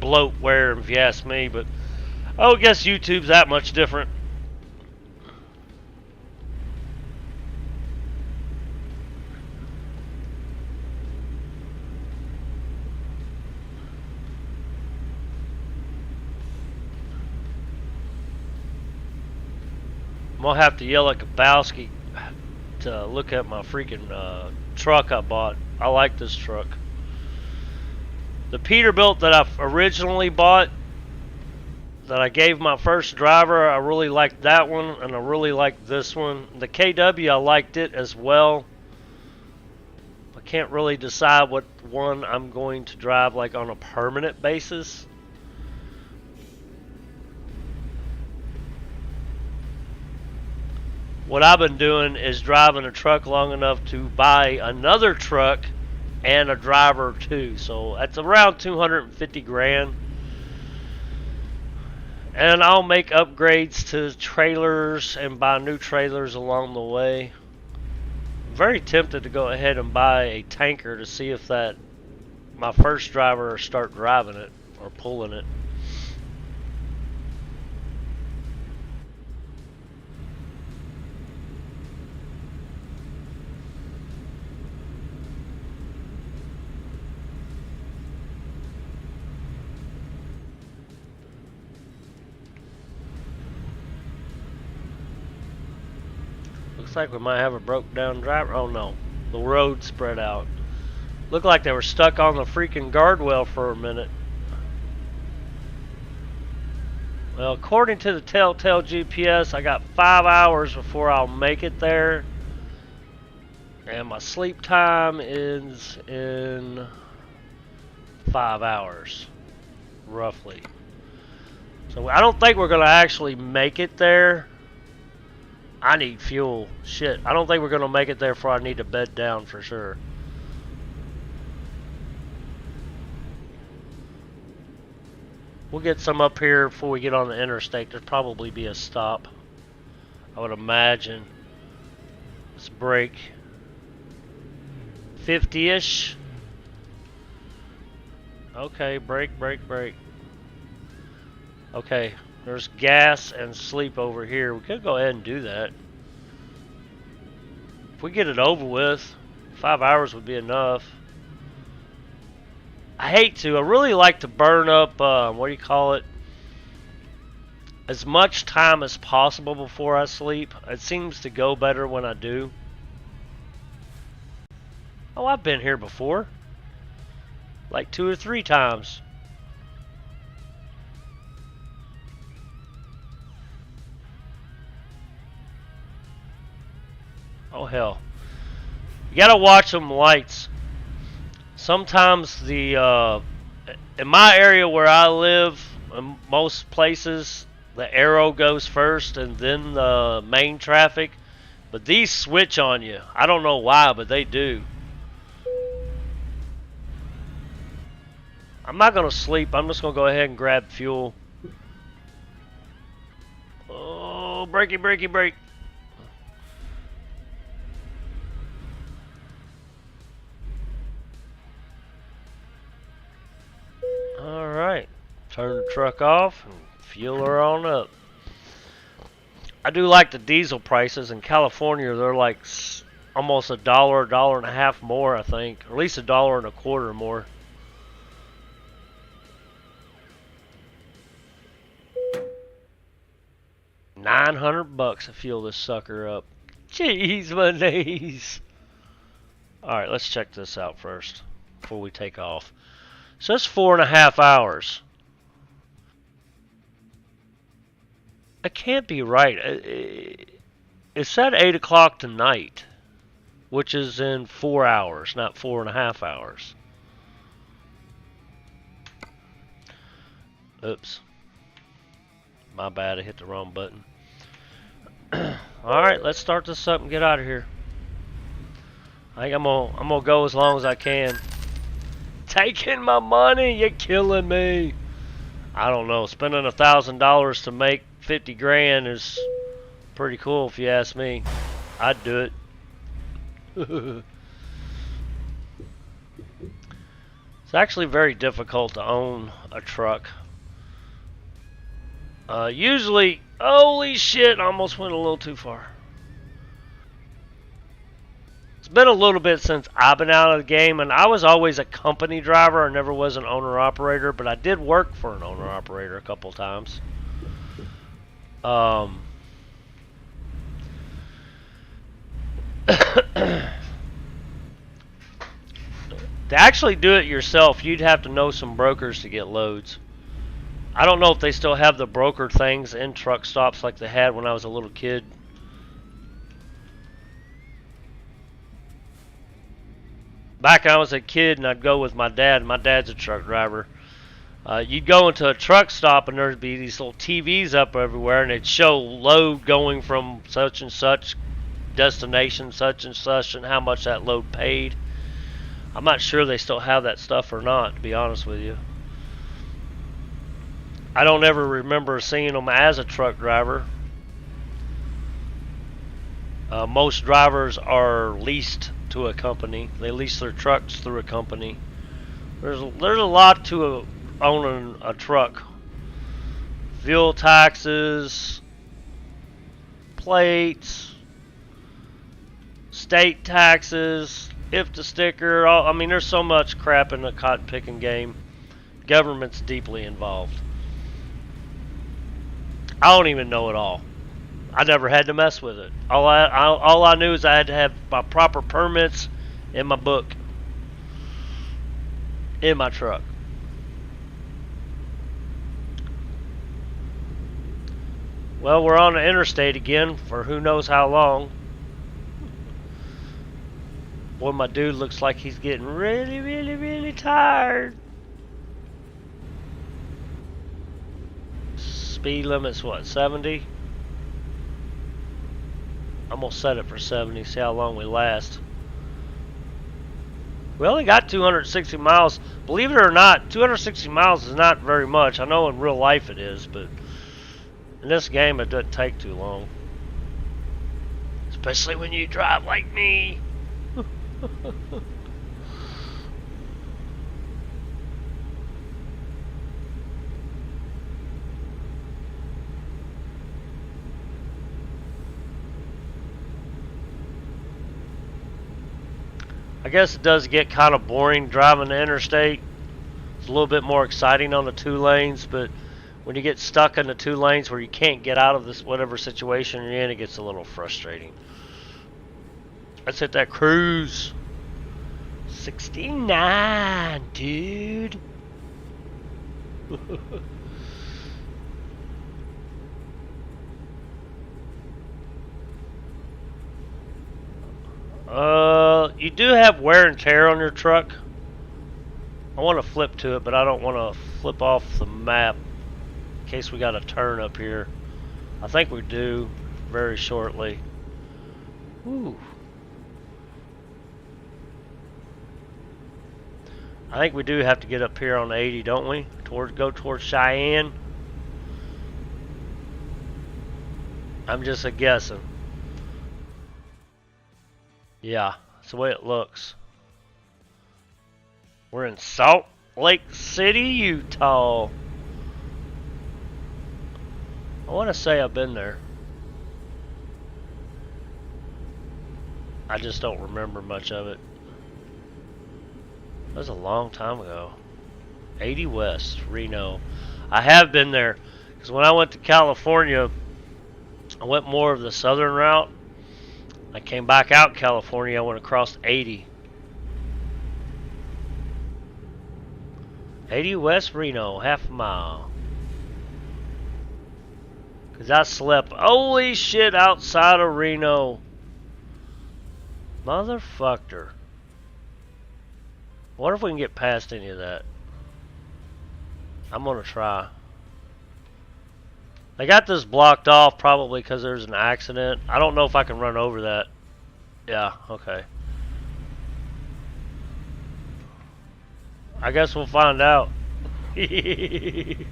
bloatware if you ask me, but I would guess YouTube's that much different. I'm gonna have to yell at Kabowski to look at my freaking truck I bought. I like this truck. The Peterbilt that I originally bought, that I gave my first driver, I really liked that one, and I really liked this one. The KW, I liked it as well. I can't really decide what one I'm going to drive like on a permanent basis. What I've been doing is driving a truck long enough to buy another truck and a driver too. So that's around 250 grand. And I'll make upgrades to trailers and buy new trailers along the way. I'm very tempted to go ahead and buy a tanker to see if that my first driver will start driving it or pulling it. Looks like we might have a broke down driver. Oh no, the road spread out. Looked like they were stuck on the freaking guardrail for a minute. Well, according to the Telltale GPS, I got 5 hours before I'll make it there. And my sleep time is in 5 hours, roughly. So I don't think we're going to actually make it there. I need fuel. Shit, I don't think we're going to make it there before I need to bed down for sure. We'll get some up here before we get on the interstate. There'll probably be a stop, I would imagine. Let's brake. 50-ish. Okay, brake. Okay, there's gas and sleep over here. We could go ahead and do that. If we get it over with, 5 hours would be enough. I hate to. I really like to burn up, what do you call it? As much time as possible before I sleep. It seems to go better when I do. Oh, I've been here before. Like 2 or 3 times. Oh hell. You gotta watch them lights. Sometimes the in my area where I live, in most places the arrow goes first and then the main traffic, but these switch on you. I don't know why, but they do. I'm not gonna sleep. I'm just gonna go ahead and grab fuel. Oh, brake. Alright, turn the truck off and fuel her on up. I do like the diesel prices. In California, they're like almost $1.50 more, I think. Or at least $1.25 more. $900 to fuel this sucker up. Jeez, my knees. Alright, let's check this out first before we take off. So it's 4.5 hours. It can't be right. It said 8 o'clock tonight, which is in 4 hours, not 4.5 hours. Oops. My bad, I hit the wrong button. Alright, let's start this up and get out of here. I think I'm gonna go as long as I can. Taking my money, you're killing me. I don't know, spending $1,000 to make 50 grand is pretty cool if you ask me. I'd do it. It's actually very difficult to own a truck. Usually, holy shit, almost went a little too far. It's been a little bit since I've been out of the game, and I was always a company driver. I never was an owner-operator, but I did work for an owner-operator a couple times. To actually do it yourself, you'd have to know some brokers to get loads. I don't know if they still have the broker things in truck stops like they had when I was a little kid. Back when I was a kid and I'd go with my dad. My dad's a truck driver. You'd go into a truck stop and there'd be these little TVs up everywhere and it'd show load going from such and such destination, such and such, and how much that load paid. I'm not sure they still have that stuff or not, to be honest with you. I don't ever remember seeing them as a truck driver. Most drivers are leased to a company. They lease their trucks through a company. There's a lot to owning a truck. Fuel taxes, plates, state taxes, IFTA sticker. I mean, there's so much crap in the cotton picking game. Government's deeply involved. I don't even know it all. I never had to mess with it. All I knew is I had to have my proper permits in my book, in my truck. Well, we're on the interstate again for who knows how long. Boy, my dude looks like he's getting really, really, really tired. Speed limit's what, 70? I'm gonna set it for 70, see how long we last. We only got 260 miles. Believe it or not, 260 miles is not very much. I know in real life it is, but in this game it doesn't take too long. Especially when you drive like me. I guess it does get kind of boring driving the interstate. It's a little bit more exciting on the 2 lanes, but when you get stuck in the 2 lanes where you can't get out of this whatever situation you're in, it gets a little frustrating. Let's hit that cruise. 69, dude. You do have wear and tear on your truck. I want to flip to it, but I don't want to flip off the map in case we got a turn up here. I think we do very shortly. Ooh. I think we do have to get up here on 80, don't we? Go towards Cheyenne. I'm just a guessing. Yeah, that's the way it looks. We're in Salt Lake City, Utah. I want to say I've been there. I just don't remember much of it. That was a long time ago. 80 West, Reno. I have been there because when I went to California, I went more of the southern route. I came back out California, I went across 80. 80 West Reno, half a mile. Because I slept, holy shit, outside of Reno. Motherfucker. I wonder if we can get past any of that. I'm going to try. They got this blocked off probably because there's an accident. I don't know if I can run over that. Yeah, okay. I guess we'll find out. If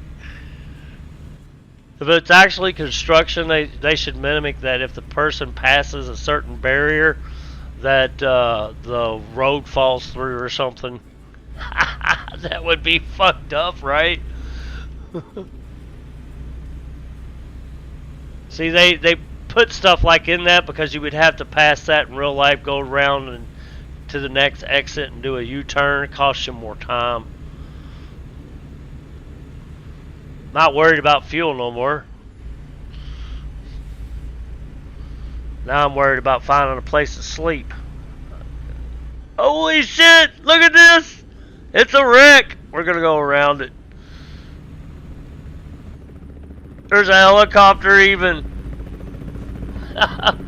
it's actually construction, they should mimic that if the person passes a certain barrier, that the road falls through or something. That would be fucked up, right? See, they put stuff like in that because you would have to pass that in real life, go around and to the next exit and do a U-turn. It costs you more time. Not worried about fuel no more. Now I'm worried about finding a place to sleep. Holy shit! Look at this! It's a wreck! We're gonna go around it. There's a helicopter even.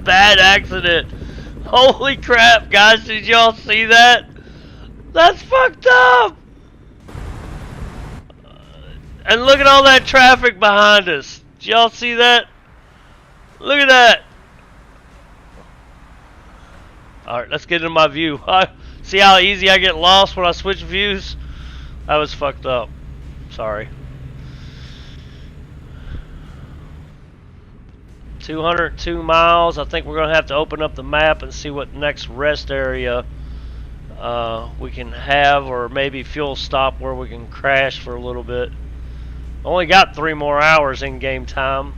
Bad accident. Holy crap, guys, did y'all see that? That's fucked up! And look at all that traffic behind us. Did y'all see that? Look at that. Alright, let's get into my view. See how easy I get lost when I switch views? That was fucked up. Sorry. 202 miles. I think we're going to have to open up the map and see what next rest area we can have, or maybe fuel stop where we can crash for a little bit. Only got 3 more hours in game time.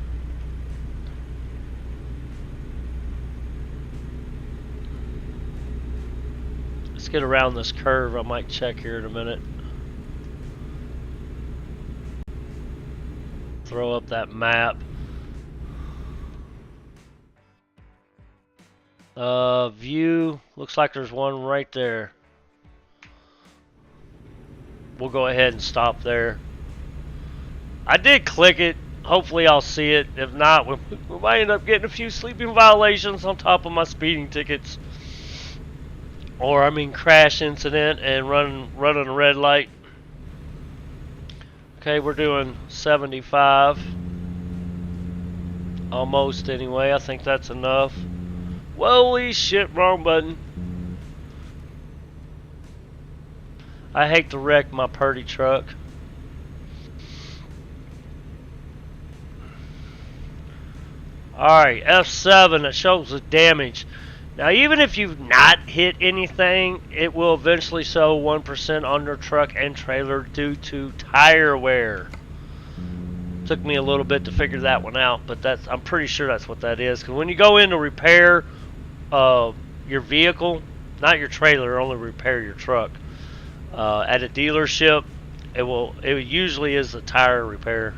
Let's get around this curve. I might check here in a minute. Throw up that map. View. Looks like there's one right there. We'll go ahead and stop there. I did click it. Hopefully I'll see it. If not, we might end up getting a few sleeping violations on top of my speeding tickets. Or, I mean, crash incident and running a red light. Okay, we're doing 75. Almost, anyway. I think that's enough. Holy shit, wrong button. I hate to wreck my Purdy truck. Alright, F7, it shows the damage. Now, even if you've not hit anything, it will eventually show 1% on your truck and trailer due to tire wear. Took me a little bit to figure that one out, but I'm pretty sure that's what that is. Because when you go in to repair your vehicle, not your trailer, only repair your truck, at a dealership, it usually is a tire repair.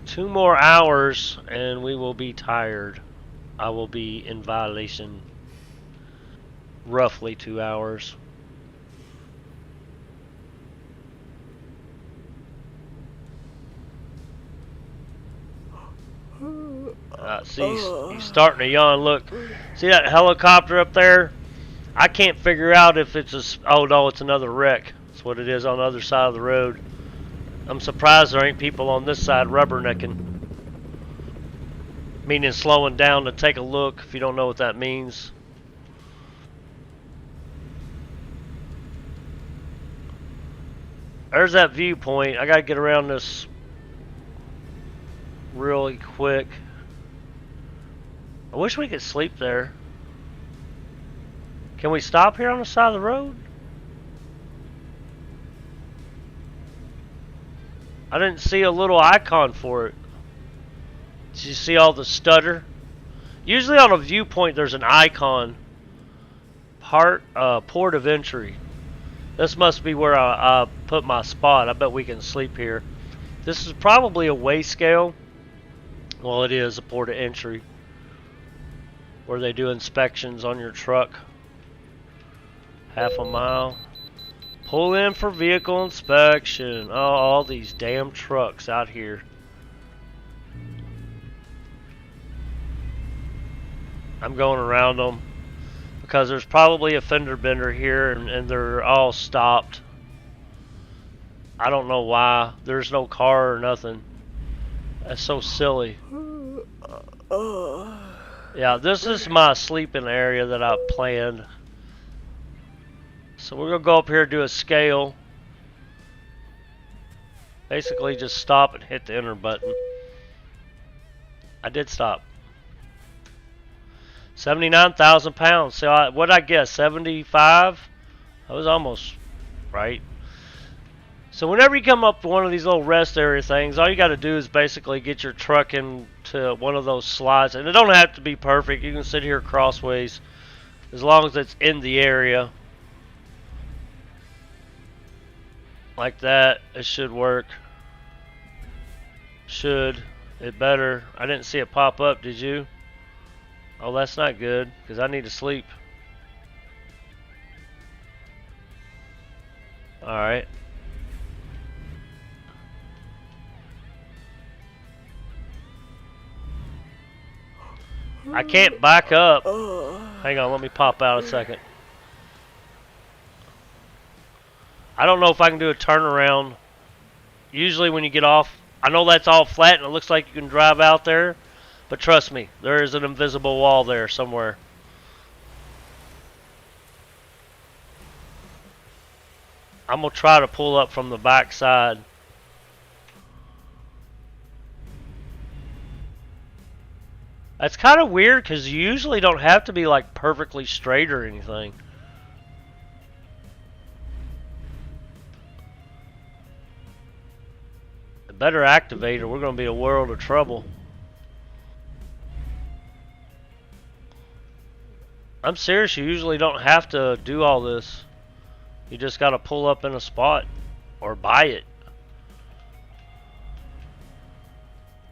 Two more hours and we will be tired. I will be in violation. Roughly 2 hours. See, he's starting to yawn. Look, see that helicopter up there? I can't figure out if it's oh no, it's another wreck. That's what it is on the other side of the road. I'm surprised there ain't people on this side rubbernecking. Meaning slowing down to take a look, if you don't know what that means. There's that viewpoint. I gotta get around this really quick. I wish we could sleep there. Can we stop here on the side of the road? I didn't see a little icon for it. Did you see all the stutter? Usually on a viewpoint there's an icon. Port of entry. This must be where I put my spot. I bet we can sleep here. This is probably a weigh scale. Well, it is a port of entry, where they do inspections on your truck. Half a mile. Pull in for vehicle inspection. Oh, all these damn trucks out here. I'm going around them. because there's probably a fender bender here, and they're all stopped. I don't know why. There's no car or nothing. That's so silly. Yeah, this is my sleeping area that I planned. So we're going to go up here and do a scale. Basically just stop and hit the enter button. I did stop. 79,000 pounds. So what did I guess? 75? I was almost right. So whenever you come up to one of these little rest area things, all you got to do is basically get your truck into one of those slides. And it don't have to be perfect. You can sit here crossways as long as it's in the area. Like that. It should work. Should. It better. I didn't see it pop up, did you? Oh, that's not good, because I need to sleep. Alright. I can't back up. Hang on, let me pop out a second. I don't know if I can do a turnaround. Usually when you get off, I know that's all flat and it looks like you can drive out there. But trust me, there is an invisible wall there somewhere. I'm going to try to pull up from the back side. That's kind of weird because you usually don't have to be like perfectly straight or anything. The better activator, we're going to be a world of trouble. I'm serious, you usually don't have to do all this. You just got to pull up in a spot or buy it.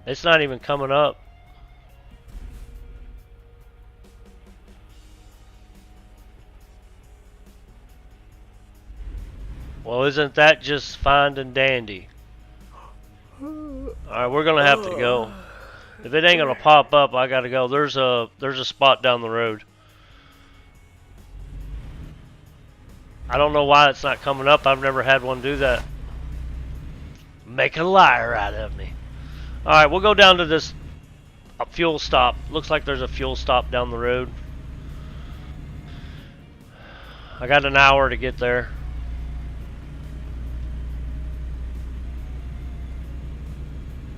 It's not even coming up. Well, isn't that just fine and dandy? Alright, we're gonna have to go. If it ain't gonna pop up, I gotta go. There's a spot down the road. I don't know why it's not coming up. I've never had one do that. Make a liar out of me. Alright, we'll go down to this fuel stop. Looks like there's a fuel stop down the road. I got an hour to get there.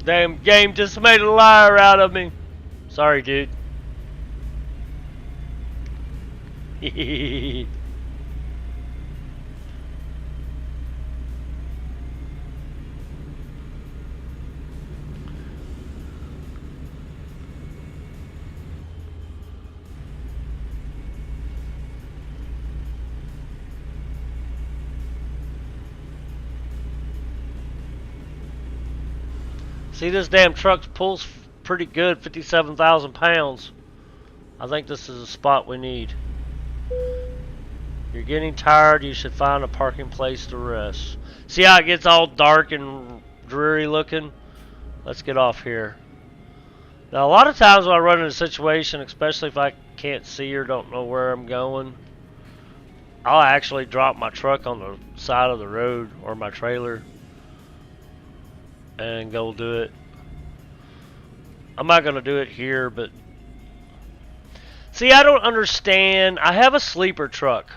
Damn game just made a liar out of me. Sorry, dude. See, this damn truck pulls pretty good, 57,000 pounds. I think this is a spot we need. You're getting tired, you should find a parking place to rest. See how it gets all dark and dreary looking? Let's get off here. Now, a lot of times when I run into a situation, especially if I can't see or don't know where I'm going, I'll actually drop my truck on the side of the road or my trailer and go do it. I'm not going to do it here, but see, I don't understand. I have a sleeper truck.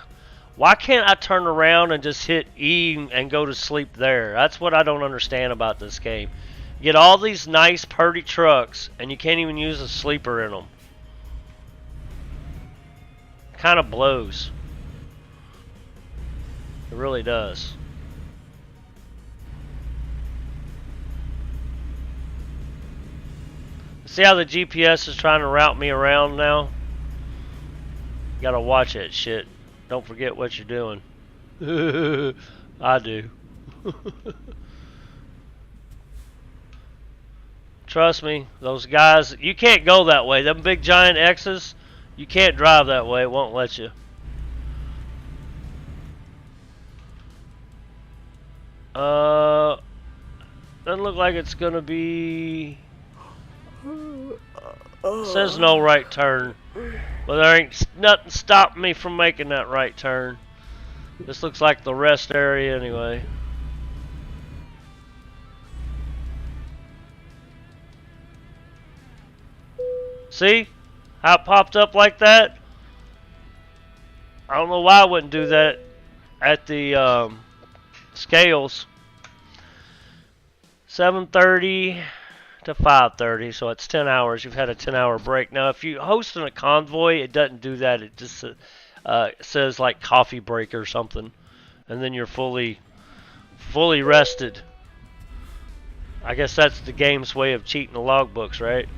Why can't I turn around and just hit E and go to sleep there? That's what I don't understand about this game. You get all these nice, pretty trucks, and you can't even use a sleeper in them. Kind of blows. It really does. See how the GPS is trying to route me around now? You gotta watch that shit. Don't forget what you're doing. I do. Trust me, those guys, you can't go that way. Them big giant X's, you can't drive that way. It won't let you. Doesn't look like it's gonna be. It says no right turn. But there ain't nothing stopping me from making that right turn. This looks like the rest area anyway. See how it popped up like that? I don't know why I wouldn't do that at the scales. 7:30 to 5:30, so it's 10 hours. You've had a 10-hour break. Now, if you host in a convoy, it doesn't do that. It just says like coffee break or something, and then you're fully rested. I guess that's the game's way of cheating the logbooks, right?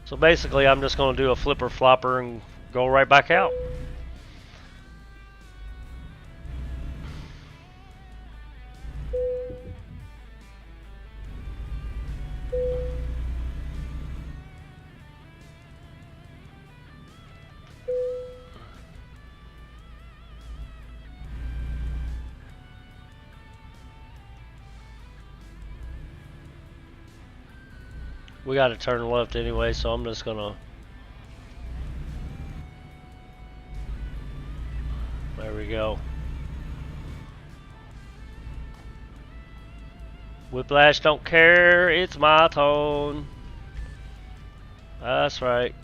So basically, I'm just going to do a flipper flopper and go right back out. We got to turn left anyway, so I'm just gonna. There we go. Whiplash don't care, it's my tone. That's right.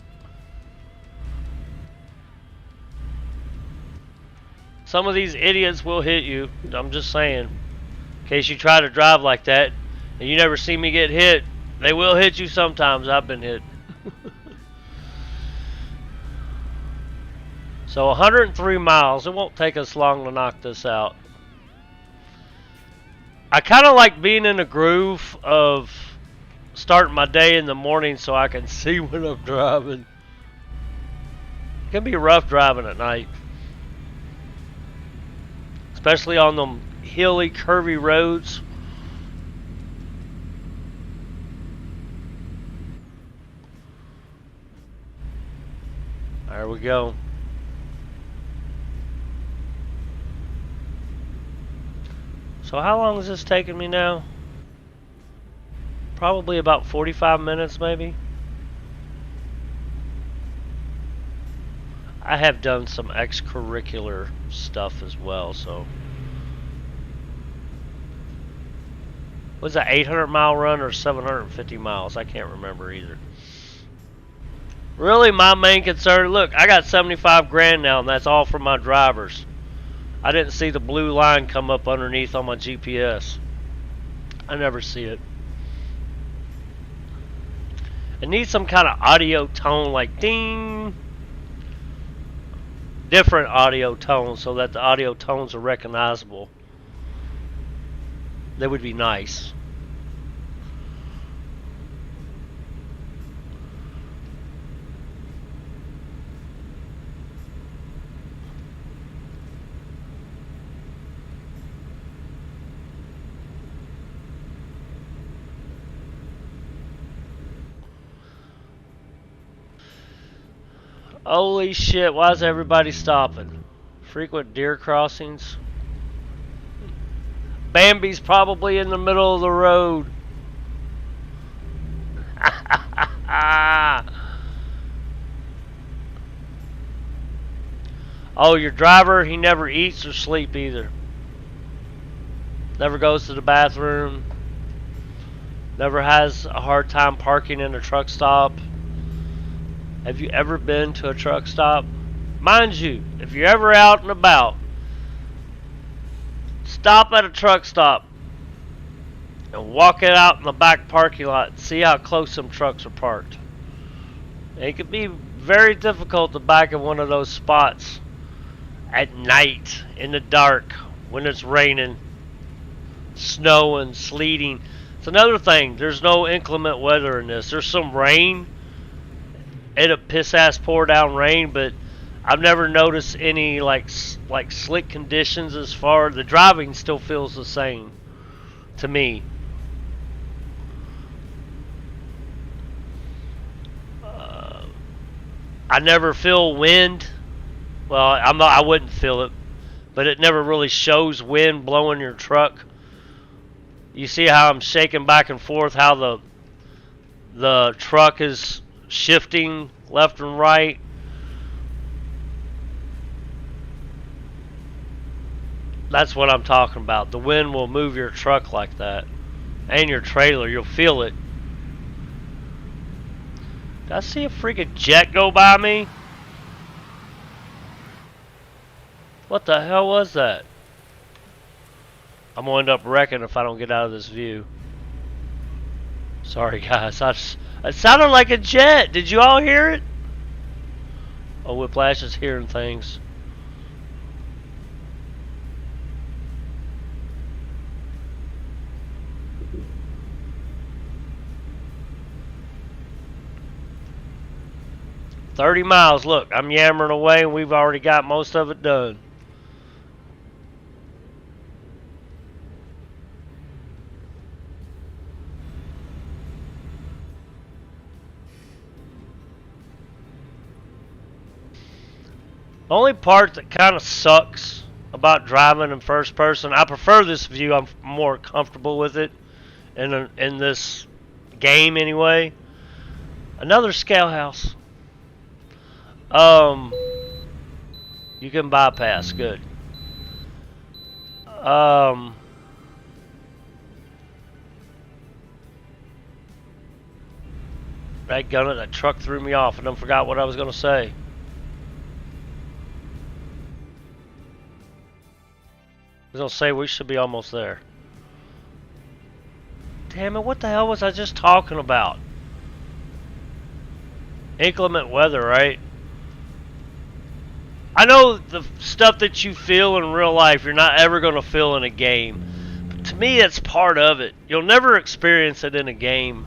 Some of these idiots will hit you, I'm just saying. In case you try to drive like that and you never see me get hit, they will hit you sometimes. I've been hit. So 103 miles. It won't take us long to knock this out. I kind of like being in a groove of starting my day in the morning so I can see when I'm driving. It can be rough driving at night. Especially on them hilly, curvy roads. There we go. So how long is this taking me now? Probably about 45 minutes maybe. I have done some extracurricular stuff as well, so. Was that 800-mile run or 750 miles? I can't remember either. Really, my main concern, look, I got 75 grand now, and that's all for my drivers. I didn't see the blue line come up underneath on my GPS. I never see it. It needs some kind of audio tone, like ding. Different audio tones, so that the audio tones are recognizable. That would be nice. Holy shit, why is everybody stopping? Frequent deer crossings. Bambi's probably in the middle of the road. Oh, your driver, he never eats or sleeps either. Never goes to the bathroom. Never has a hard time parking in a truck stop. Have you ever been to a truck stop? Mind you, if you're ever out and about, stop at a truck stop and walk it out in the back parking lot and see how close some trucks are parked. It can be very difficult to back in one of those spots at night in the dark when it's raining, snowing, sleeting. It's another thing, there's no inclement weather in this. There's some rain. It'll piss ass pour down rain, but I've never noticed any like slick conditions as far. The driving still feels the same to me. I never feel wind. Well, I wouldn't feel it, but it never really shows wind blowing your truck. You see how I'm shaking back and forth, how the truck is shifting left and right. That's what I'm talking about. The wind will move your truck like that. And your trailer, you'll feel it. Did I see a freaking jet go by me? What the hell was that? I'm gonna end up wrecking if I don't get out of this view. Sorry guys, it sounded like a jet. Did you all hear it? Oh, Whiplash is hearing things. $30 miles. Look, I'm yammering away and we've already got most of it done. The only part that kind of sucks about driving in first person, I prefer this view. I'm more comfortable with it in this game anyway. Another scale house. You can bypass. Good. Dadgummit, that truck threw me off and I forgot what I was going to say. I was going to say we should be almost there. Damn it, what the hell was I just talking about? Inclement weather, right? I know the stuff that you feel in real life, you're not ever going to feel in a game. But to me, it's part of it. You'll never experience it in a game.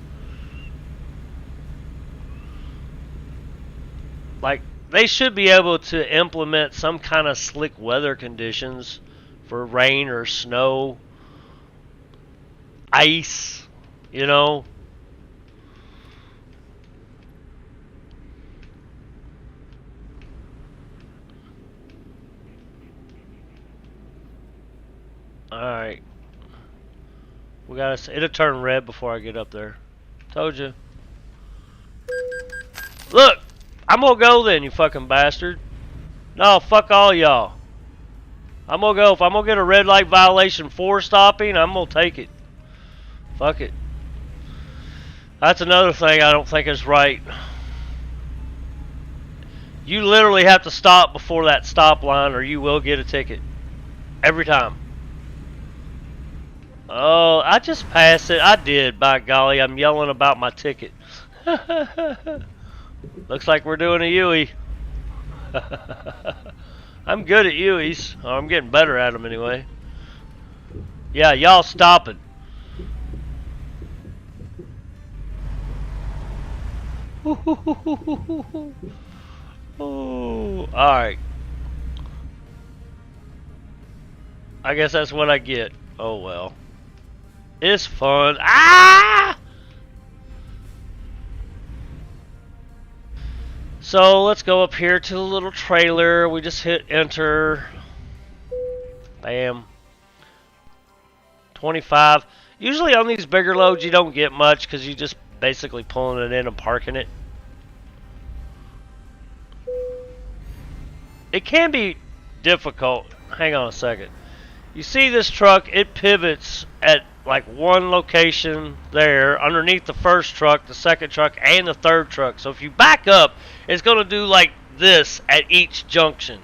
Like, they should be able to implement some kind of slick weather conditions for rain or snow, ice, you know. Alright. We gotta, it'll turn red before I get up there. Told you. Look! I'm gonna go then, you fucking bastard. No, fuck all y'all. I'm gonna go. If I'm gonna get a red light violation for stopping, I'm gonna take it. Fuck it. That's another thing I don't think is right. You literally have to stop before that stop line or you will get a ticket. Every time. Oh, I just passed it. I did, by golly. I'm yelling about my ticket. Looks like we're doing a Yui. I'm good at Uis. Oh, I'm getting better at them anyway. Yeah, y'all stopping. Oh, alright. I guess that's what I get. Oh well. It's fun. Ah! So let's go up here to the little trailer. We just hit enter. Bam. 25. Usually on these bigger loads you don't get much because you just basically pulling it in and parking it. It can be difficult. Hang on a second. You see this truck, it pivots at like one location there underneath the first truck, the second truck, and the third truck. So if you back up, it's going to do like this at each junction.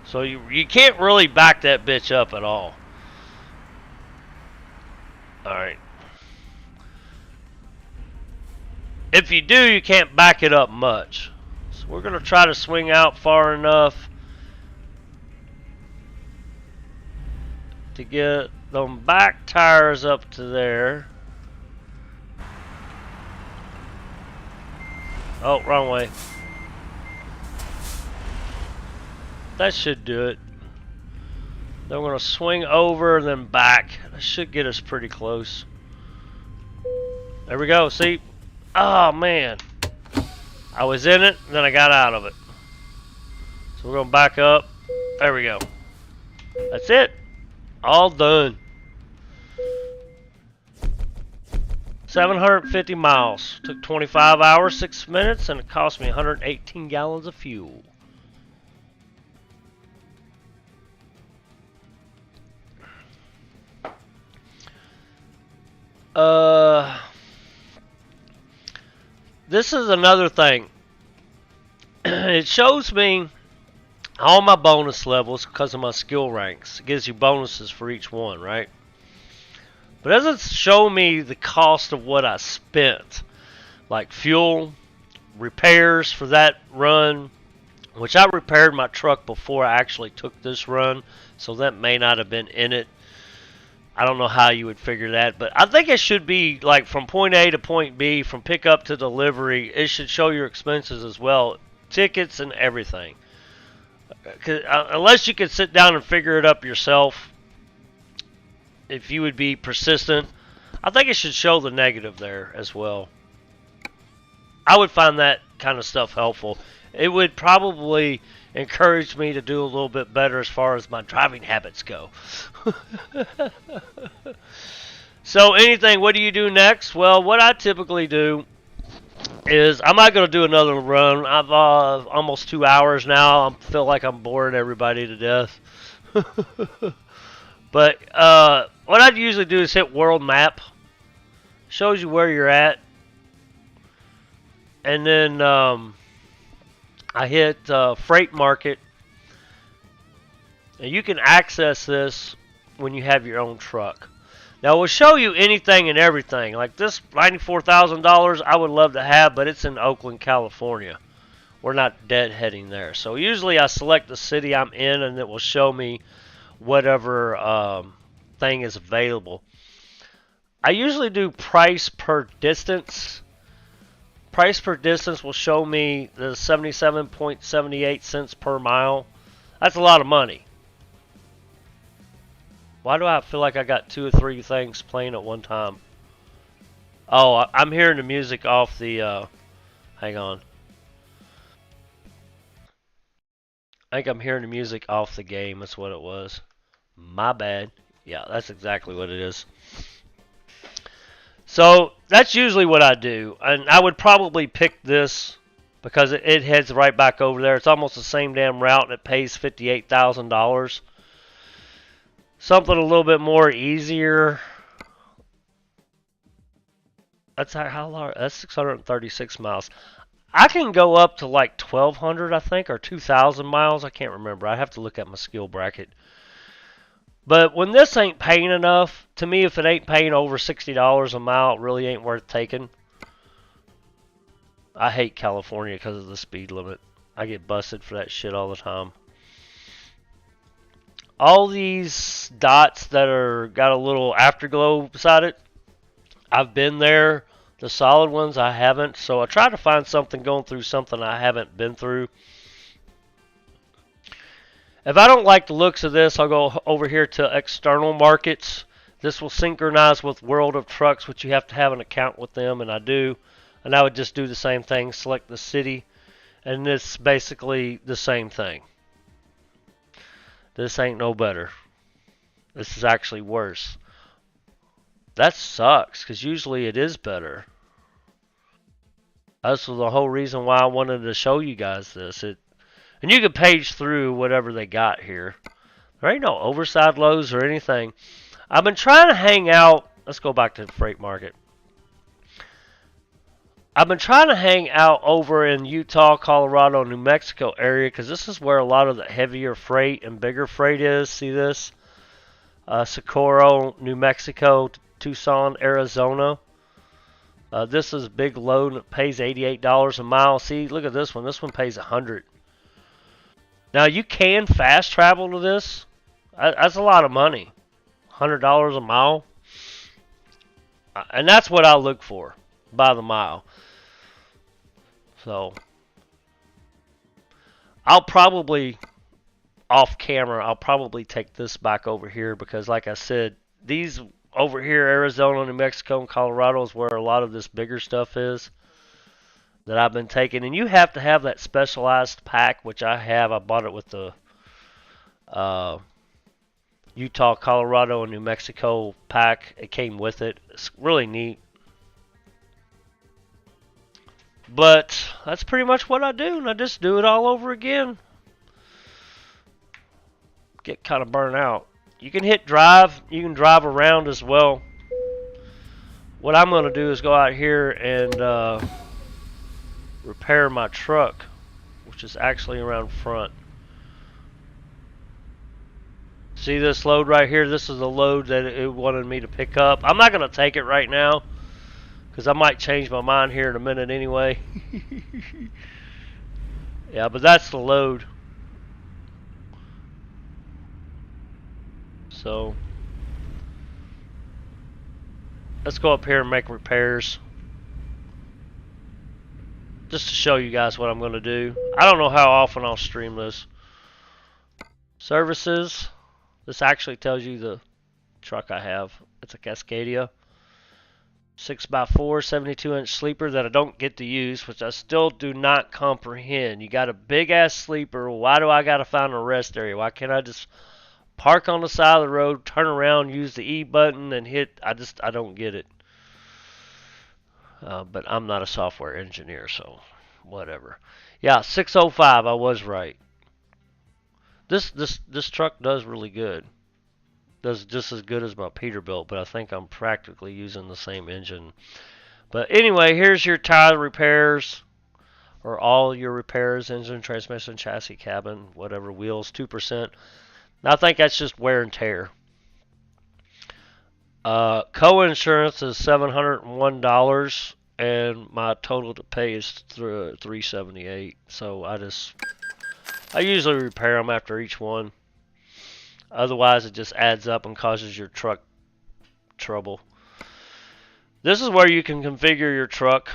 So you can't really back that bitch up at all. Alright. If you do, you can't back it up much. So we're going to try to swing out far enough to get them back tires up to there. Oh, wrong way. That should do it. Then we're going to swing over and then back. That should get us pretty close. There we go. See? Oh, man. I was in it, then I got out of it. So we're going to back up. There we go. That's it. All done. 750 miles. Took 25 hours, 6 minutes, and it cost me 118 gallons of fuel. This is another thing. It shows me all my bonus levels because of my skill ranks. It gives you bonuses for each one, right? But it doesn't show me the cost of what I spent, like fuel, repairs for that run, which I repaired my truck before I actually took this run, so that may not have been in it. I don't know how you would figure that, but I think it should be like from point A to point B, from pickup to delivery. It should show your expenses as well, tickets and everything. Unless you can sit down and figure it up yourself, if you would be persistent, I think it should show the negative there as well. I would find that kind of stuff helpful. It would probably encourage me to do a little bit better as far as my driving habits go. So anything, what do you do next? Well, what I typically do is I'm not going to do another run. I've almost 2 hours now. I feel like I'm boring everybody to death. But what I usually do is hit world map. Shows you where you're at. And then I hit freight market. And you can access this when you have your own truck. Now, it will show you anything and everything. Like this $94,000 I would love to have, but it's in Oakland, California. We're not deadheading there. So usually I select the city I'm in, and it will show me whatever thing is available. I usually do price per distance. Price per distance will show me the 77.78 cents per mile. That's a lot of money. Why do I feel like I got 2 or 3 things playing at one time? Oh, I'm hearing the music off the, hang on. I think I'm hearing the music off the game. That's what it was. My bad. Yeah, that's exactly what it is. So, that's usually what I do. And I would probably pick this because it heads right back over there. It's almost the same damn route and it pays $58,000. Something a little bit more easier. That's how long? That's 636 miles. I can go up to like 1,200, I think, or 2,000 miles. I can't remember. I have to look at my skill bracket. But when this ain't paying enough, to me, if it ain't paying over $60 a mile, it really ain't worth taking. I hate California because of the speed limit. I get busted for that shit all the time. All these dots that are got a little afterglow beside it, I've been there. The solid ones I haven't, so I try to find something going through something I haven't been through. If I don't like the looks of this, I'll go over here to external markets. This will synchronize with World of Trucks, which you have to have an account with them, and I do. And I would just do the same thing, select the city, and it's basically the same thing. This ain't no better. This is actually worse. That sucks, because usually it is better. That's the whole reason why I wanted to show you guys this. And you can page through whatever they got here. There ain't no overside lows or anything. I've been trying to hang out. Let's go back to the freight market. I've been trying to hang out over in Utah, Colorado, New Mexico area because this is where a lot of the heavier freight and bigger freight is. See this? Socorro, New Mexico, Tucson, Arizona. This is a big load and it pays $88 a mile. See, look at this one. This one pays $100. Now you can fast travel to this. That's a lot of money. $100 a mile. And that's what I look for by the mile. So I'll probably off camera, I'll probably take this back over here because like I said, these over here, Arizona, New Mexico, and Colorado is where a lot of this bigger stuff is that I've been taking. And you have to have that specialized pack, which I have. I bought it with the Utah, Colorado, and New Mexico pack. It came with it. It's really neat. But that's pretty much what I do, and I just do it all over again. Get kind of burnt out. You can hit drive. You can drive around as well. What I'm going to do is go out here and repair my truck, which is actually around front. See this load right here? This is the load that it wanted me to pick up. I'm not going to take it right now because I might change my mind here in a minute anyway. Yeah, but that's the load. So let's go up here and make repairs. Just to show you guys what I'm going to do. I don't know how often I'll stream this. Services. This actually tells you the truck I have. It's a Cascadia 6x4 72-inch sleeper that I don't get to use, which I still do not comprehend. You got a big ass sleeper. Why do I got to find a rest area? Why can't I just park on the side of the road, turn around, use the E button, and hit? I don't get it. But I'm not a software engineer, so whatever. Yeah, 605. I was right. This truck does really good. Does just as good as my Peterbilt, but I think I'm practically using the same engine. But anyway, here's your tire repairs, or all your repairs: engine, transmission, chassis, cabin, whatever, wheels, 2%. Now I think that's just wear and tear. Co-insurance is $701, and my total to pay is $378. So I usually repair them after each one. Otherwise, it just adds up and causes your truck trouble. This is where you can configure your truck.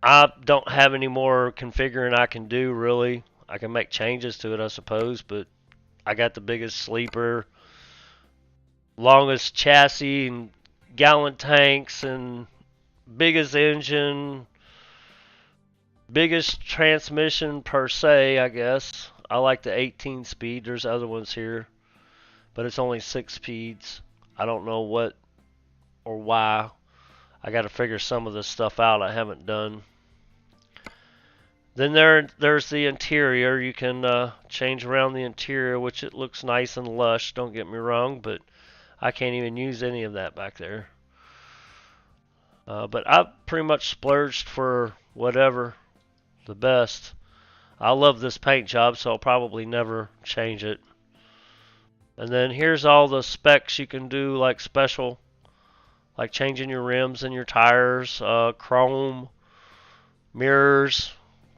I don't have any more configuring I can do, really. I can make changes to it, I suppose, but I got the biggest sleeper, longest chassis, and gallon tanks, and biggest engine, biggest transmission per se, I guess. I like the 18 speed. There's other ones here, but it's only 6 speeds. I don't know what or why. I got to figure some of this stuff out I haven't done. Then there's the interior. You can change around the interior, which it looks nice and lush, don't get me wrong, but I can't even use any of that back there. But I pretty much splurged for whatever, the best. I love this paint job, so I'll probably never change it. And then here's all the specs you can do, like special, like changing your rims and your tires, chrome, mirrors,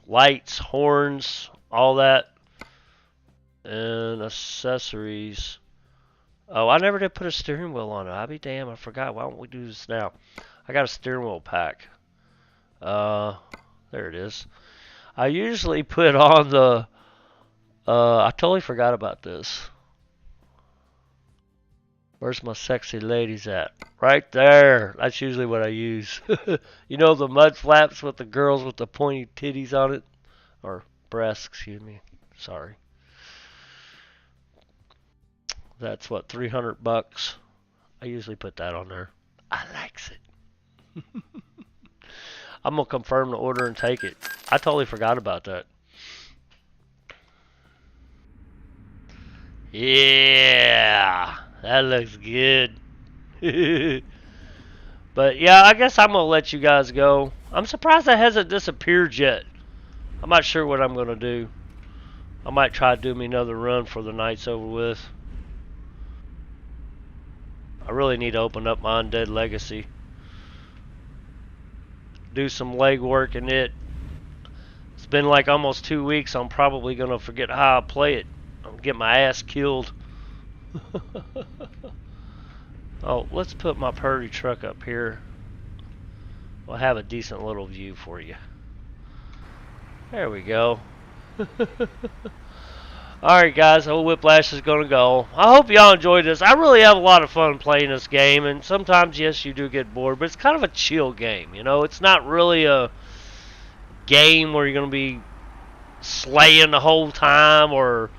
lights, horns, all that. And accessories. Oh, I never did put a steering wheel on it. I'll be damned, I forgot. Why don't we do this now? I got a steering wheel pack. There it is. I usually put on the, I totally forgot about this. Where's my sexy ladies at? Right there. That's usually what I use. You know the mud flaps with the girls with the pointy titties on it? Or breasts, excuse me. Sorry. That's what, $300? I usually put that on there. I likes it. I'm going to confirm the order and take it. I totally forgot about that. Yeah, that looks good. But yeah, I guess I'm going to let you guys go. I'm surprised that hasn't disappeared yet. I'm not sure what I'm going to do. I might try to do me another run for the night's over with. I really need to open up my Undead Legacy. Do some leg work in it. It's been like almost 2 weeks. I'm probably going to forget how I play it. I'm get my ass killed. Oh, let's put my Purdy truck up here. We'll have a decent little view for you. There we go. Alright guys, old Whiplash is going to go. I hope y'all enjoyed this. I really have a lot of fun playing this game, and sometimes, yes, you do get bored, but it's kind of a chill game, you know? It's not really a game where you're going to be slaying the whole time, or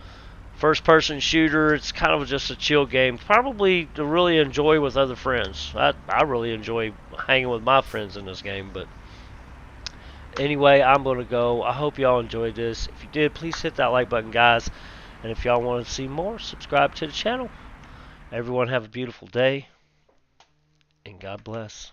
first-person shooter. It's kind of just a chill game, probably to really enjoy with other friends. I really enjoy hanging with my friends in this game, but Anyway, I'm going to go. I hope y'all enjoyed this. If you did, please hit that like button, guys. And if y'all want to see more, subscribe to the channel. Everyone have a beautiful day, and God bless.